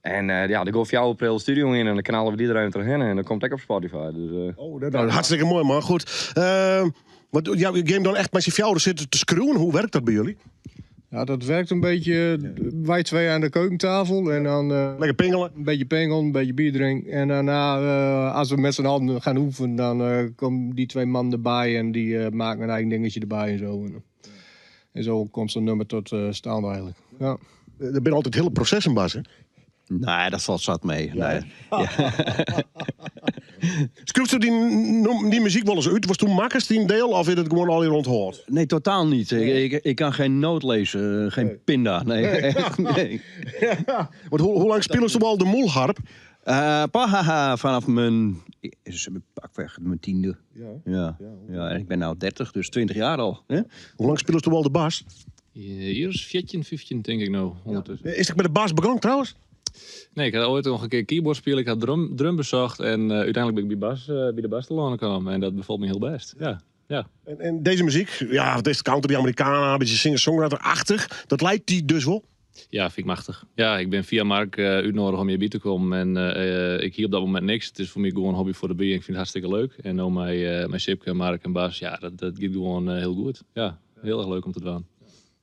En dan gaan we 4 april de studio in en dan knallen we die eruit terug en dan komt ik op Spotify. Dus, dat is hartstikke mooi, man. Goed. Je game dan echt met je fjouwer zitten te screwen. Hoe werkt dat bij jullie? Ja, dat werkt een beetje. Wij twee aan de keukentafel en dan. Lekker pingelen. Een beetje pingelen, een beetje bier drinken. En daarna, als we met z'n allen gaan oefenen, dan komen die 2 man erbij en die maken een eigen dingetje erbij en zo. En zo komt zo'n nummer tot stand eigenlijk. Ja. Er ben altijd hele processen, Bas, hè? Nee, dat valt zat mee. Nee. Schreef die muziek wel eens uit? Was toen makkers die een deel of is het gewoon al hier rondhoord? Nee, totaal niet. Ik kan geen noot lezen, geen pinda. Nee, echt nee. Ja. Want hoe lang spelen ze al de moelharp? Vanaf mijn pakweg mijn 10e. Ja, en ik ben nu 30, dus 20 jaar al. Hè? Hoe lang spelen ze al de bas? Hier is 14, 15 denk ik nou. Ondertussen. Is het bij de bas begonnen trouwens? Nee, ik had ooit nog een keer keyboard spelen. Ik had drum bezocht en uiteindelijk ben ik bij de bas te landen gekomen. En dat bevalt me heel best. Ja. En deze muziek, ja, het is country, Americana, een beetje singer-songwriter-achtig. Dat lijkt die dus wel? Ja, vind ik machtig. Ja, ik ben via Mark uitnodigd om hier bij te komen. En ik hier op dat moment niks. Het is voor mij gewoon een hobby voor de bier. Ik vind het hartstikke leuk. En nou mijn Sipke, Mark en Bas, ja, dat gaat gewoon heel goed. Ja, heel erg leuk om te doen.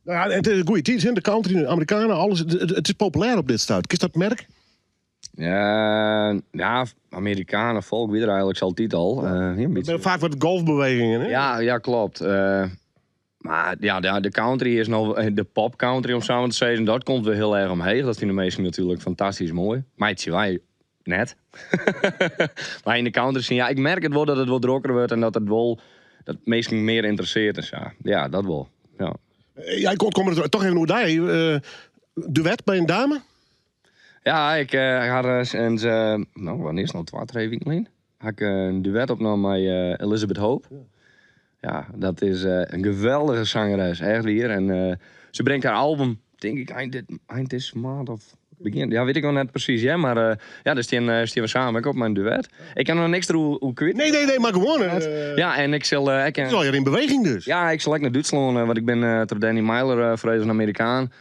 Nou ja, het is een goede tijd, de country, de Amerikanen, alles. Het is populair op dit stuit. Is dat merk? Ja, Amerikanen, volk, wie er eigenlijk altijd al. Vaak wat golfbewegingen, hè? Ja, klopt. Maar ja, de country is nou de pop country om samen te zeggen. Dat komt weer heel erg omheen. Dat vinden de mensen natuurlijk fantastisch mooi. Maar het zien wij net. Maar in de country zien, ja, ik merk het wel dat het wat drokker wordt en dat het wel dat mensen meer interesseert is. Ja, dat wel. Ja. Ja, ik kom er toch even hoe daar. Duet bij een dame? Ja, ik had sinds, wanneer is het nou, 2-3 weken geleden? Had ik een duet opgenomen met Elizabeth Hope. Ja, dat is een geweldige zangeres, echt weer. En ze brengt haar album, denk ik, eind deze maand of begin. Ja, weet ik nog net precies, ja. Maar ja, dus die we samen op mijn duet. Ik kan nog niks hoe kwijt. Nee, maar gewoon. Ja, en ik zal... Het is al in beweging dus. Ja, ik zal naar Duitsland, want ik ben door Danny Myler vrees een Amerikaan.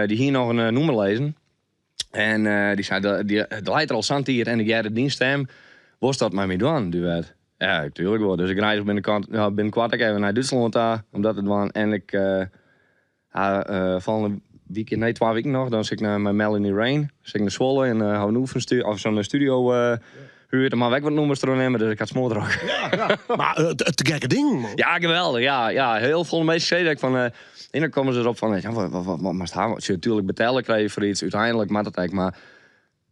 Die hier nog een nummer lezen. En die zei, de leidt er al zand hier en ik jij de dienststem. Was dat maar mee doen, duet? Ja, natuurlijk wel. Dus ik reis binnenkort even naar Duitsland daar, omdat het was. En ik volgende week, nee, 2 weken nog, dan zit ik naar Melanie Rain. Zit ik naar Zwolle en hou een oefenstudio, of zo'n studio huurt. Maar weg wat nummers erin nemen, dus ik had smoot erop. Ja. Maar het gekke ding, man. Ja, geweldig. Ja, heel veel mensen zeiden ik van... en dan komen ze erop van, ja, wat moest hij? Als je natuurlijk betalen krijgt voor iets, uiteindelijk maar dat eigenlijk. Maar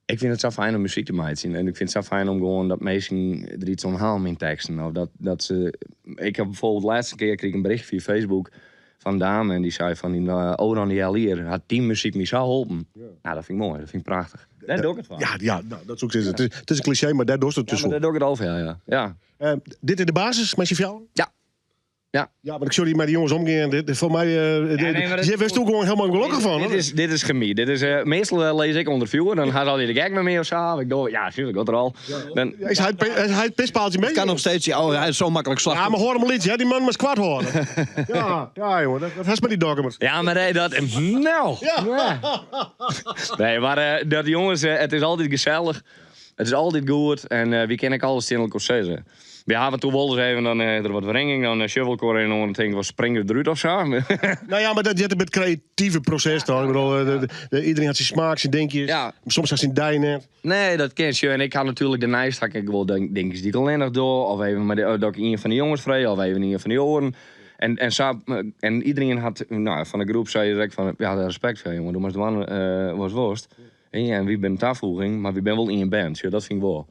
ik vind het zo fijn om muziek te maken. En ik vind het zo fijn om gewoon dat mensen er iets onthalen in teksten. Of dat ze... Ik heb bijvoorbeeld de laatste keer kreeg ik een bericht via Facebook van een dame. En die zei van, die Oran die hier had die muziek me zo geholpen. Ja, dat vind ik mooi. Dat vind ik prachtig. Daar doe ik het van. Ja, nou, dat is ook zo. Het is een cliché, maar daar doe je het tussen. Ja, maar daar doe ik het over, ja. Dit is de basis, met je vrouw? Ja. Ja, maar ik zou die met die jongens omgaan. Dit voor mij... je bent er gewoon helemaal gelukkig van, hoor. Dit is chemie. Dit is, meestal lees ik onder viewer. Dan gaat al die de gek met me of zo. Ik doe, ja, natuurlijk, wat er al. Dan, is hij het pispaaltje mee? Het kan nog steeds, hij is zo makkelijk slag. Ja, maar hoor hem een liedje, hè? Die man moet kwart horen. ja, jongen, dat is met die document. Ja, maar nee, dat... Nou! Ja. Nee, maar dat jongens, het is altijd gezellig. Het is altijd goed. En wie ken ik alles in elkaar zeggen. Ja, af en toe wel eens even dan er wat verenging, dan shovelcore en dan denk ik, wat springen er eruit of zo. Nou ja, maar dat je het creatieve proces dan. Ik bedoel, iedereen had zijn smaak, zijn denkjes. Ja. Soms had zijn dijnen. Nee, dat ken je. En ik had natuurlijk de nijst, had ik wel denkjes die ik alleen nog doe. Of even maar dat ik een van de jongens vrij, of even een van de oren. En iedereen had, nou, van de groep zei direct van, ja, respect voor jongen, doe maar eens was worst. En wie bent daarvoeging, maar wie ben wel in je band. Ja, dat vind ik wel.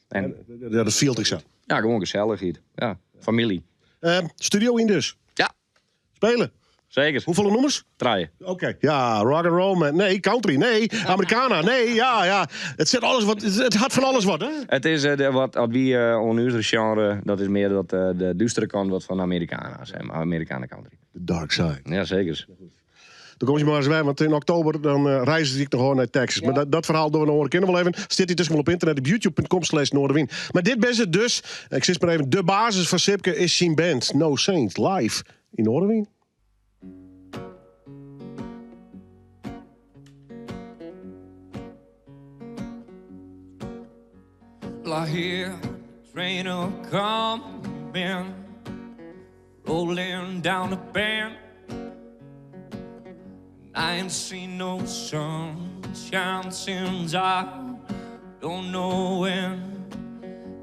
En, ja, dat viel ik zo. Ja, gewoon gezelligheid. Ja, familie. Studio in dus? Ja. Spelen? Zeker. Hoeveel nummers? 3. Oké. Ja, rock and roll, man. Nee, country. Nee, Americana. Nee, ja. Het zet alles wat. Het had van alles wat, hè? Het is wat wie onnuitere genre. Dat is meer dat de duistere kant wat van Americana, zeg maar. Americana country. The dark side. Ja, zeker. Dan kom je maar eens bij, want in oktober dan reizen ik nog gewoon naar Texas. Ja. Maar dat verhaal door we nog kennen wel even. Zit hij tussen op internet op youtube.com/Noorderwind. Maar dit best het dus. Ik zit maar even. De basis van Sipke is zijn band No Saints live in Noorderwind. I hear rain will come in, rolling down the bend. I ain't seen no sunshine since I don't know when.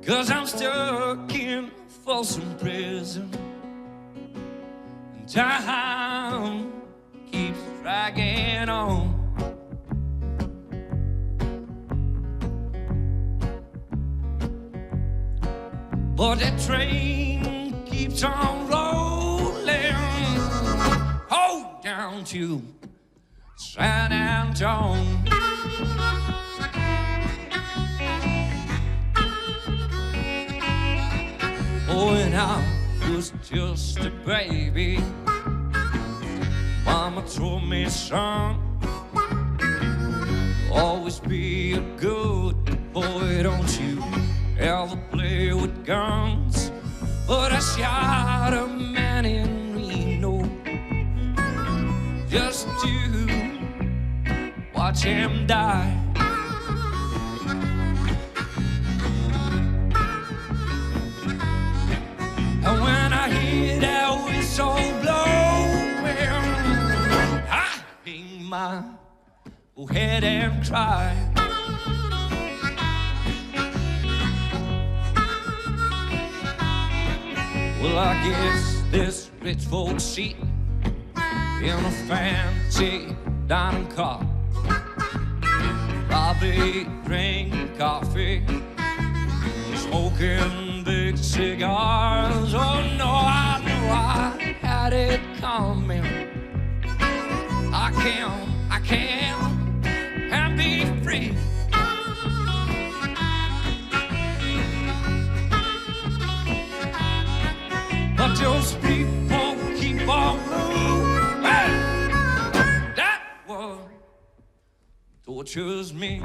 'Cause I'm stuck in Folsom Prison. Time keeps dragging on. But that train keeps on rolling, oh, down to San Antone. Oh, and I was just a baby, Mama told me, son, always be a good boy, don't you ever play with guns. But I shot a man in Reno just to watch him die. And when I hear that whistle blowing, I hang my head and cry. Well, I guess this rich folks seat in a fancy dining car, probably drinking coffee, smoking big cigars. Oh no, I knew I had it coming. I can't and be free. free. But those people keep on moving. That what tortures me.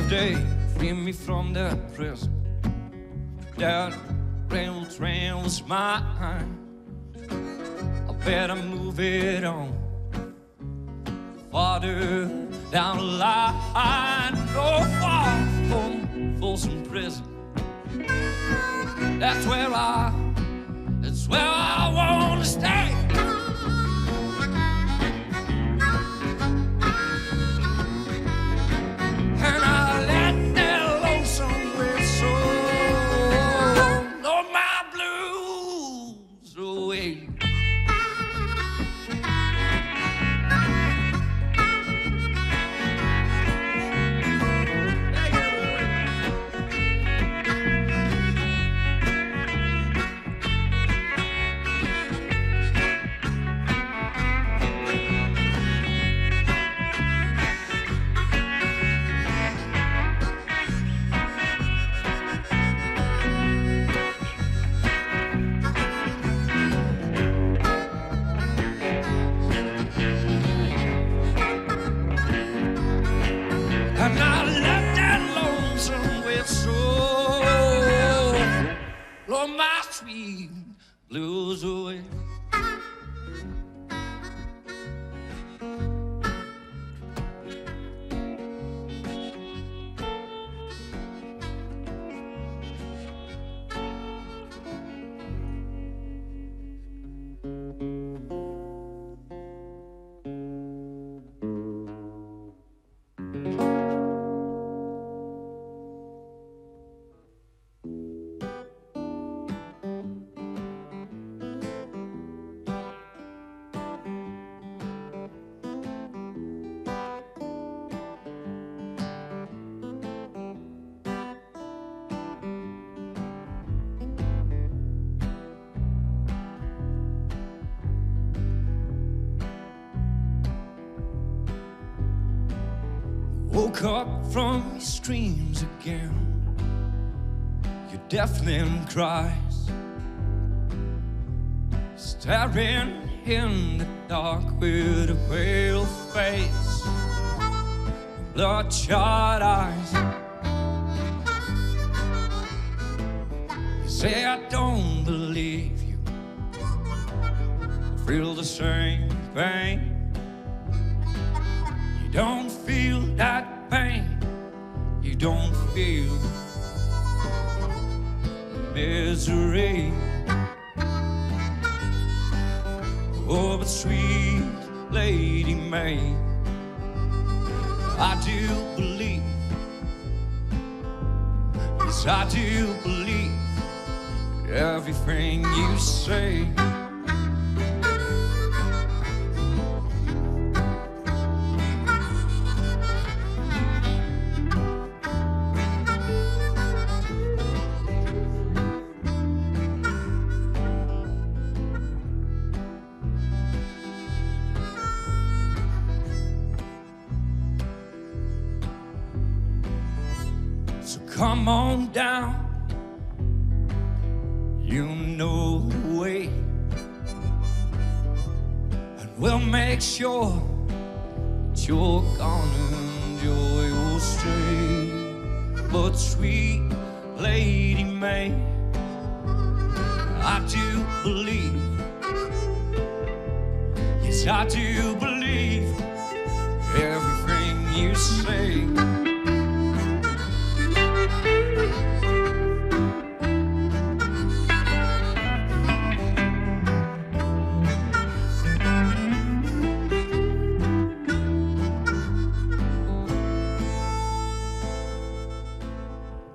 They free me from the prison. That railroad train was mine. I better move it on farther down the line. No far from Folsom Prison. That's where I want to stay. And I let that lonesome whistle blow my blues away. And I let that lonesome whistle blow my sweet blues away. Woke up from his dreams again. Your deafening cries, staring in the dark with a pale face, bloodshot eyes. You say I don't believe you, I feel the same pain. You don't feel that pain, you don't feel misery. Oh, but sweet Lady May, I do believe, yes, I do believe everything you say. So come on down, you know the way, and we'll make sure that you're gonna enjoy your stay. But sweet Lady May, I do believe Yes, I do believe everything you say.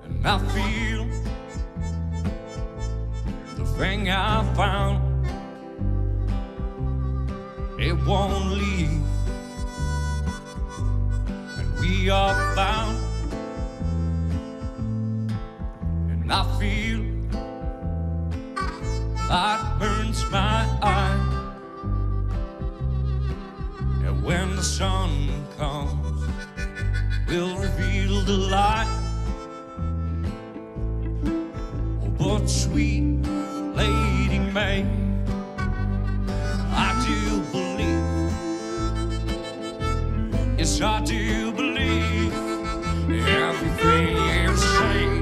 And I feel the thing I found, it won't leave, and we are bound. And I feel light burns my eye, and when the sun comes, we'll reveal the light. Oh, but sweet Lady May, I do believe, yes, I do believe everything you say.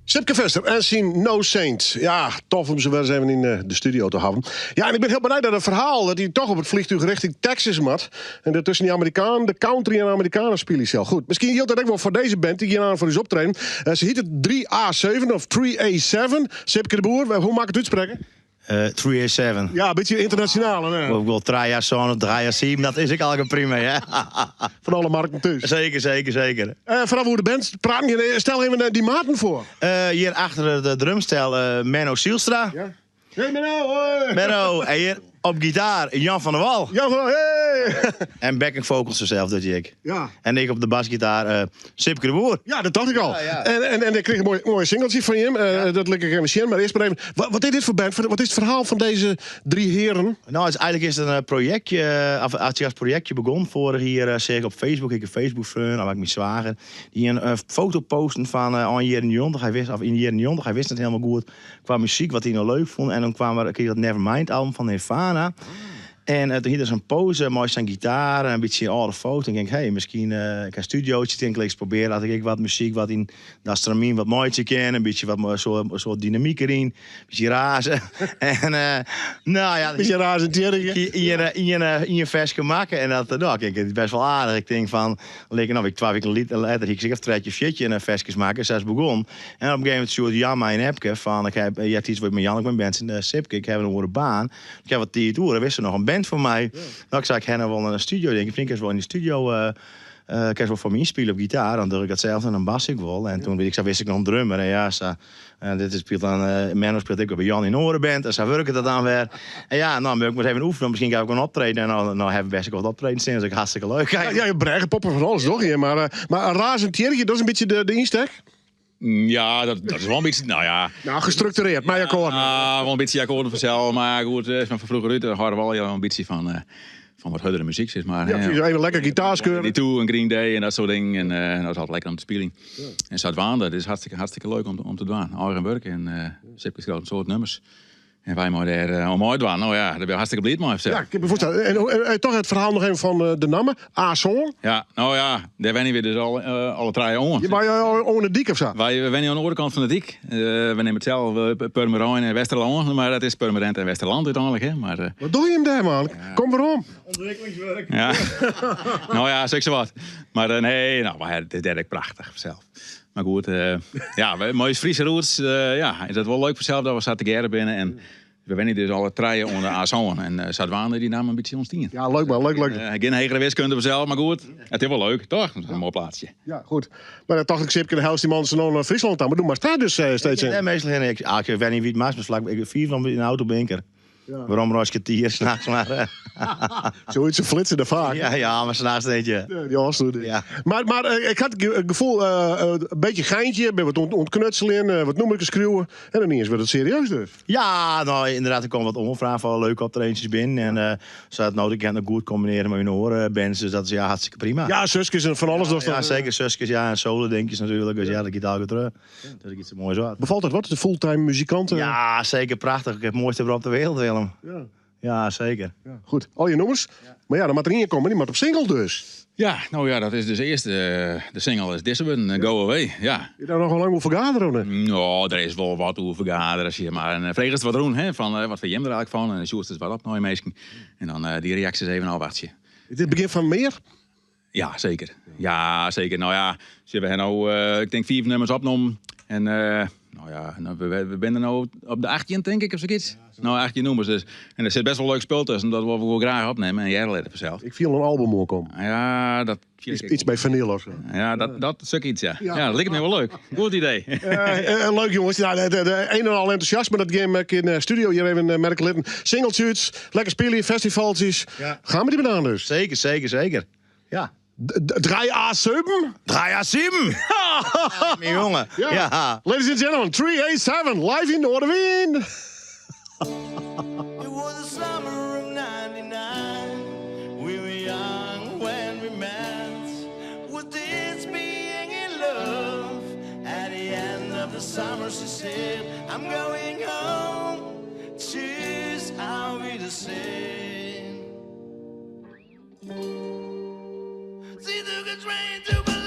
Sipke Vester en zijn No Saint. Ja, tof om ze weer eens even in de studio te hebben. Ja, en ik ben heel benieuwd naar het verhaal dat hij toch op het vliegtuig richting Texas moet. En dat tussen die Amerikanen, de country en Amerikanen spelen zelf. Goed, misschien hield dat ook wel voor deze band die hier aan voor is optreden. Ze heet het 3A7 of 3A7. Sipke de Boer, hoe maak ik het uitspreken? 3A7. Ja, een beetje internationaal. Hè? Ik wil 3A7 of 3A7, dat is ik al prima, hè? Van alle markten thuis. Zeker. Vanaf hoe de band praten, stel even die maten voor. Hier achter de drumstel Menno Sielstra. Ja. Hey Menno, hoi! Menno, en hier op gitaar Jan van der Wal. Jan van der Wal, hey! En backing vocals zelf, dat ik. Ja. En ik op de basgitaar Sipke de Boer. Ja, dat dacht ik al. Ja. En ik kreeg een mooi singeltje van je. Dat lekker even zien. Maar eerst maar even, wat is dit voor band? Wat is het verhaal van deze drie heren? Nou, eigenlijk is het een projectje, als projectje begon vorig hier, zeg op Facebook. Ik heb Facebook-vriend, dan ik mijn zwager. Die een foto posten van een jaar in de jontig. Hij wist het helemaal goed qua muziek, wat hij nou leuk vond. En dan kreeg dat Nevermind album van Nirvana. En toen hier dus een pose, mooi zijn gitaar, een beetje oude foto. En ik denk, misschien ik een studiootje, denk ik eens proberen. Laat ik wat muziek, wat in de stramien wat mooitje kennen. Een beetje wat soort dynamiek erin. Een beetje razen. En nou ja. Een beetje razen, in je versje maken. En dat, nou, kijk, het is best wel aardig. Ik denk van, lekker, ik 12 weken later, ik zeg even treetje fjetje en versjes maken. Zes begon. En op een gegeven moment stuurde Jan mij een appje van, je hebt iets met Jan, ik ben band in de Sipke, ik heb een horen baan. Ik heb wat 10 toeren, wist er nog een band van mij. Ja. Nou, ik zei, ik ga wel naar een studio, denk ik. Ik wel in de studio, ik wel voor me inspelen op gitaar. Dan doe ik hetzelfde en dan bas ik wel. En toen wist ik nog een drummer. En ja, dit speelt dan, Menno speelt ik bij Jan in Orenband. En zo werken dat dan weer. En ja, nou, moet ik maar even oefenen. Misschien ga ik ook een optreden. En nou hebben we best wel wat optreden staan. Dat is hartstikke leuk. Ja, je brengt poppen van alles, toch? Maar een razend tiertje, dat is een beetje de insteek? Ja, dat is wel een beetje, nou ja... Nou, gestructureerd, maar akkoorden. Ja, wel een beetje akkoorden vanzelf. Maar goed, van vroeger uit, daar hadden we wel een beetje van wat huddere muziek, zeg maar. Ja, even lekker gitaarskeuren. Die Toe en Green Day en dat soort dingen. En dat is altijd lekker om te spelen. Ja. En Zuid-Waan, dat is hartstikke leuk om te doen. Eigen werk en Sipke schreef een soort nummers. En wij maar daar om uit doen. Nou ja, daar ben je hartstikke blij mee. Ja, ik heb me voorstellen. En toch het verhaal nog even van de namen. A-Song. Ja, nou ja, daar wennen we dus alle 3 aan. Je was onder de dik of zo? Wij wennen aan de andere kant van de dik. We nemen het zelf Purmerend en Westerland. Maar dat is Purmerend en Westerland uiteindelijk. Hè. Maar, wat doe je hem daar, man? Ja. Kom waarom? Ontwikkelingswerk. Ja. Nou ja, zeg ze wat. Maar nee, nou, dit deed ik prachtig zelf. Maar goed, ja, mooie Friese roots. Ja, is dat wel leuk voor zelf dat we zaten geren binnen. En We wennen dus alle treien onder Azon. En Zadwaande die namen een beetje ons tien. Ja, leuk man, leuk. Geen hegere wiskunde vanzelf, maar goed. Het is wel leuk, toch? Dat is een mooi plaatsje. Ja, goed. Maar dan dacht ik, Sipke, de helft die mensen naar Friesland aan. Maar doe maar staat dus steeds in. Nee, meestal geen ik. Ik weet niet wie het maakt, maar vlak. Ik 4 van in de autobinker. Ja. Waarom Rosketier s'nachts maar. Zoiets een flitsen de vaak. Ja, maar s'nachts deed je. Ja, die afstoot. Ja. Maar ik had het gevoel, een beetje geintje, ben wat ontknutselen, wat noem ik schreeuwen. En dan eens werd het serieus dus. Ja, nou inderdaad, er komt wat onvraag van leuke optredentjes binnen. En ze had nodig, ik kan het goed combineren met hun orenbands. Dus dat is ja, hartstikke prima. Ja, zusjes en van alles. Ja, zeker zusjes, ja, en solo denkjes natuurlijk. Dus ja, dat gaat altijd terug. Dat is iets moois wat. Bevalt het wat, de fulltime muzikanten? Ja, zeker prachtig. Ik heb het mooiste op de wereld, Willem. Ja. Ja, zeker. Ja. Goed, al je nummers. Ja. Maar ja, dan moet er niet in komen, die moet op single dus. Ja, nou ja, dat is dus eerst de single is Discipline, Go Away. Ja. Je daar nog wel lang over vergaderen? Nou, er is wel wat over vergaderen, zie je maar. En vreeg eens wat doen, hè, van wat vind je er eigenlijk van? En Sjoerd is wat op, nou meestal. En dan die reacties even afwachten. Is dit het begin van meer? Ja, zeker. Ja, zeker. Nou ja, ze hebben nou, ik denk 4 nummers opgenomen. En nou ja, we zijn er nou op de 18, denk ik, of zoiets. Nou, 18 nummers dus. En er zit best wel leuk spul tussen, dat we wel graag opnemen. En jij let vanzelf. Ik viel een album ook om. Ja, dat... Iets bij Vanille of zo. Ja, dat stuk iets, ja. Ja, dat lijkt me wel leuk. Goed idee. Leuk jongens. Nou, de een en al enthousiasme dat game in de studio hier even merken litten. Singeltjes, lekker spelen, festivaltjes. Ja. Gaan we die banaan dus? Zeker. Ja. 3A7? 3A7! Mijn jongen. Ja. Ladies and gentlemen, 3A7, live in Noorderwind. It was the summer of 99. We were young when we met. Was this being in love? At the end of the summer she said, I'm going home. Choose how we the same. She took a train to Berlin.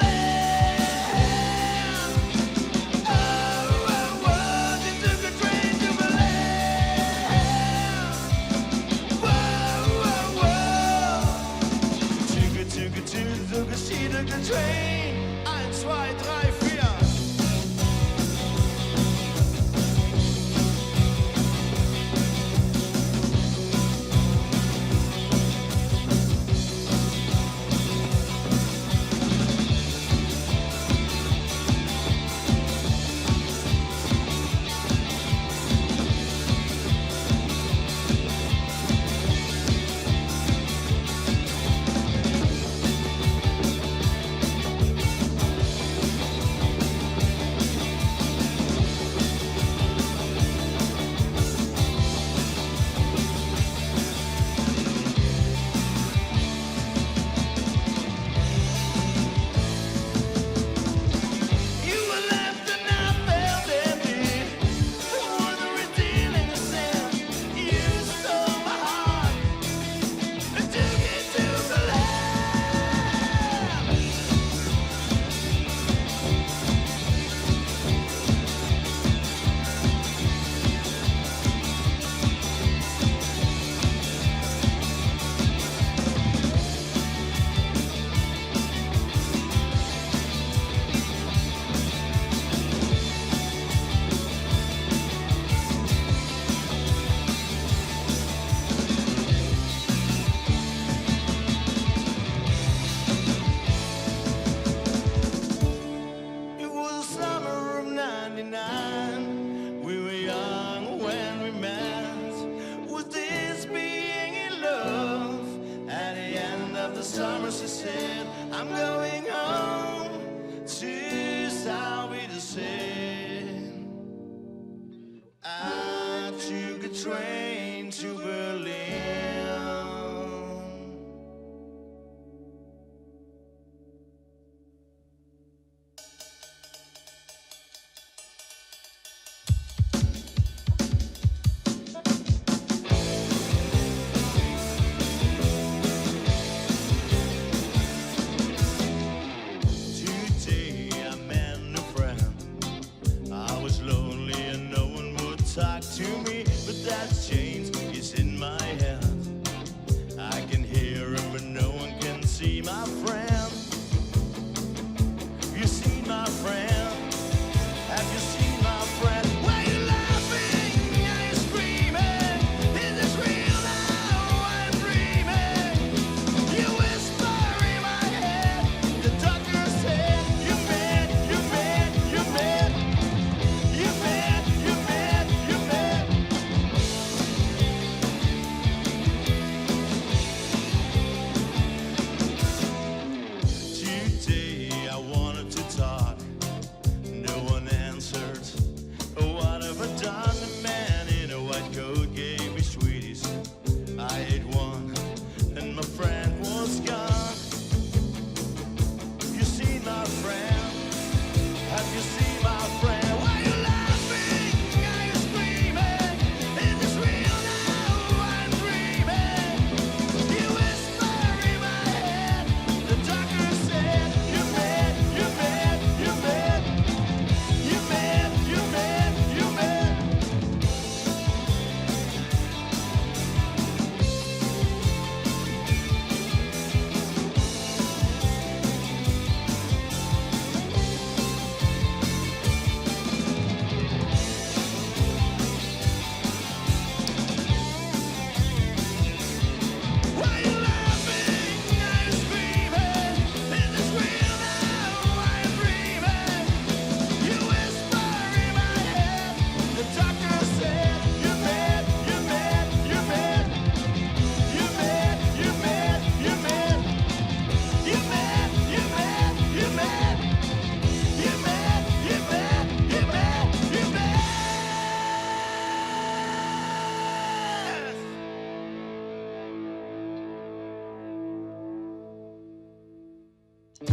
She took the train. 1, 2, 3, 4. Summer she said, I'm going home to South be the same. I took a train to Berlin. Talk to me, but that's changed. No,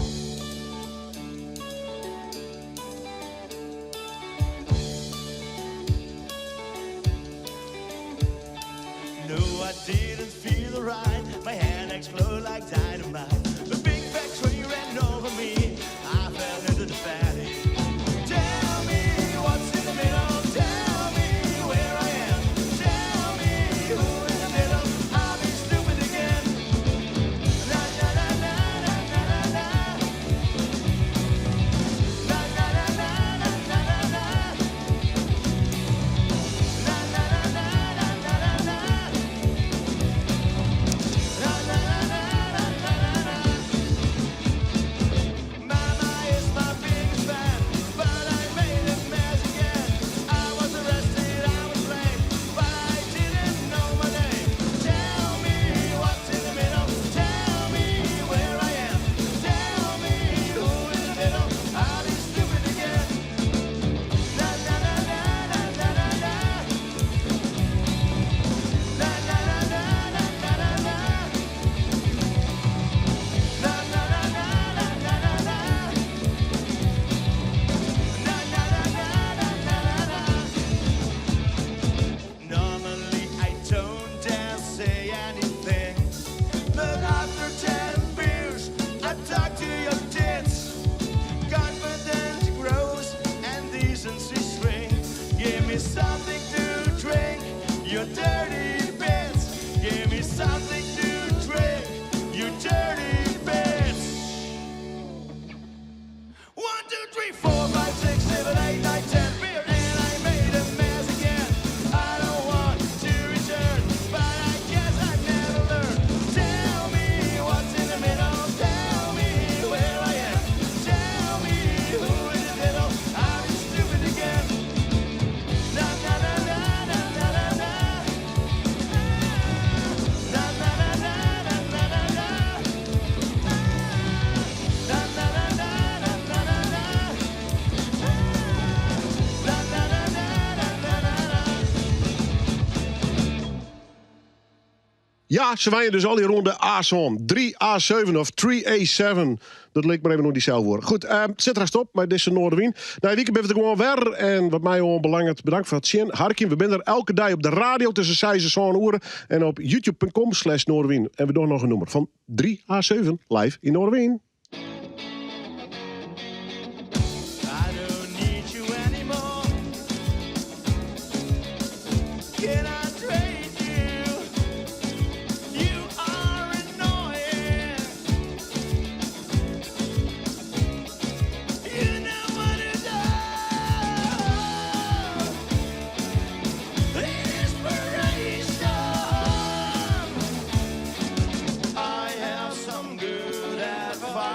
I didn't feel right. My hand exploded like dynamite. A big factory ran over me. I fell into the valley. Tell me what's in the middle. Tell me where I am. Tell me who in the middle. I'll be stupid again. Na na na na na na na na. Na na na na na na na na. Na na na na na na na na. Mama is my biggest fan, but I made a mess again. I was arrested, I was blamed, but I didn't know my name. Tell me what's in the middle. Tell me where I am. Tell me who in the middle. I'll be stupid again. Na na na na na na na na. Na na na na na na na na. Normally I don't dare say anything, but after 10 beers I talk to your tits. Confidence grows and decency shrinks. Give me something to drink, you dirty bits. Give me something to drink, you dirty bits. 1, 2, 3, 4, 5, 6, 7, 8, 9, 10 beer, and I made a mess again. I don't want to return, but I guess I never learned. Tell me what's in the middle. Tell me where I am. Tell me who in the middle. I'll be stupid again. Na na na na na na na na. Na na na na na na na na. Na na na na na na na na. Na na na na na na na na. Ja, ze wijnen dus al die ronde A-som. 3A7 of 3A7. Dat leek maar even nog diezelfde woord. Goed, zet er stop met deze Noorderwien. Nou, weekend ben ik er gewoon weer. En wat mij onbelangrijk, bedankt voor het zien. Harkin, we zijn er elke dag op de radio tussen 6 en 7 uur. En op youtube.com/Noorderwien. En we doen nog een nummer van 3A7 live in Noorderwien. I don't need you anymore. Can I trade you? You are annoying. You know what to do. Inspiration. I have some good advice.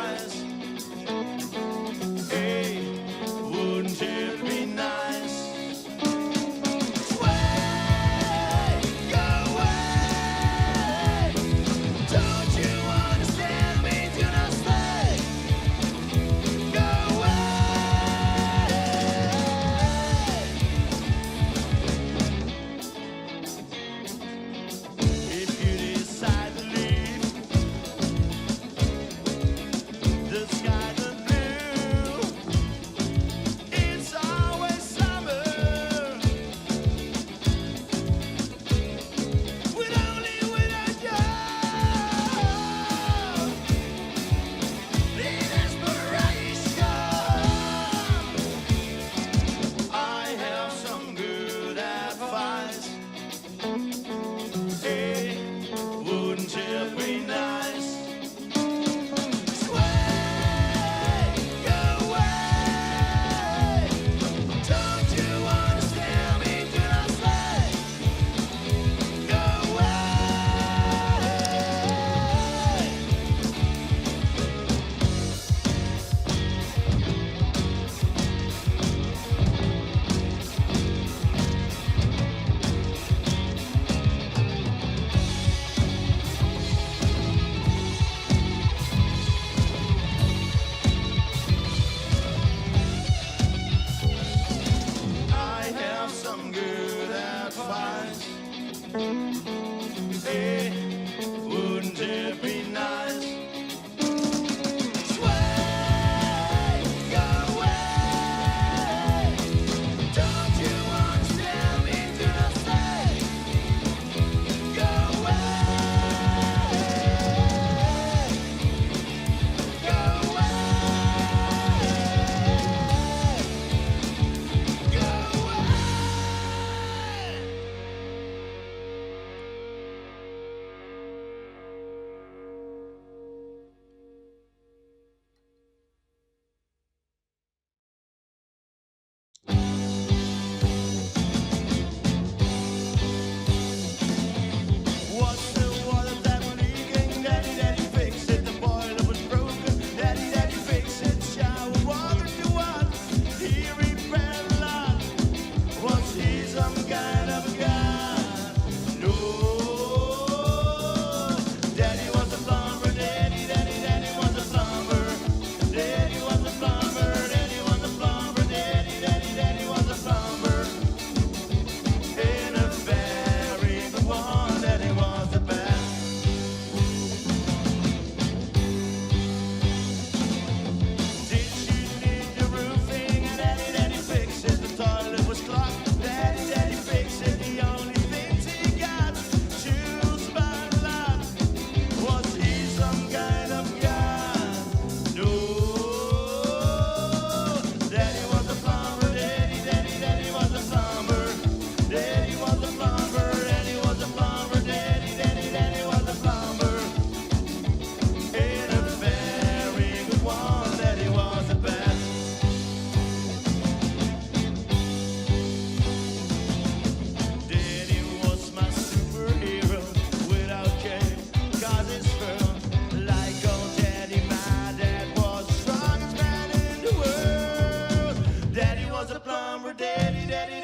daddy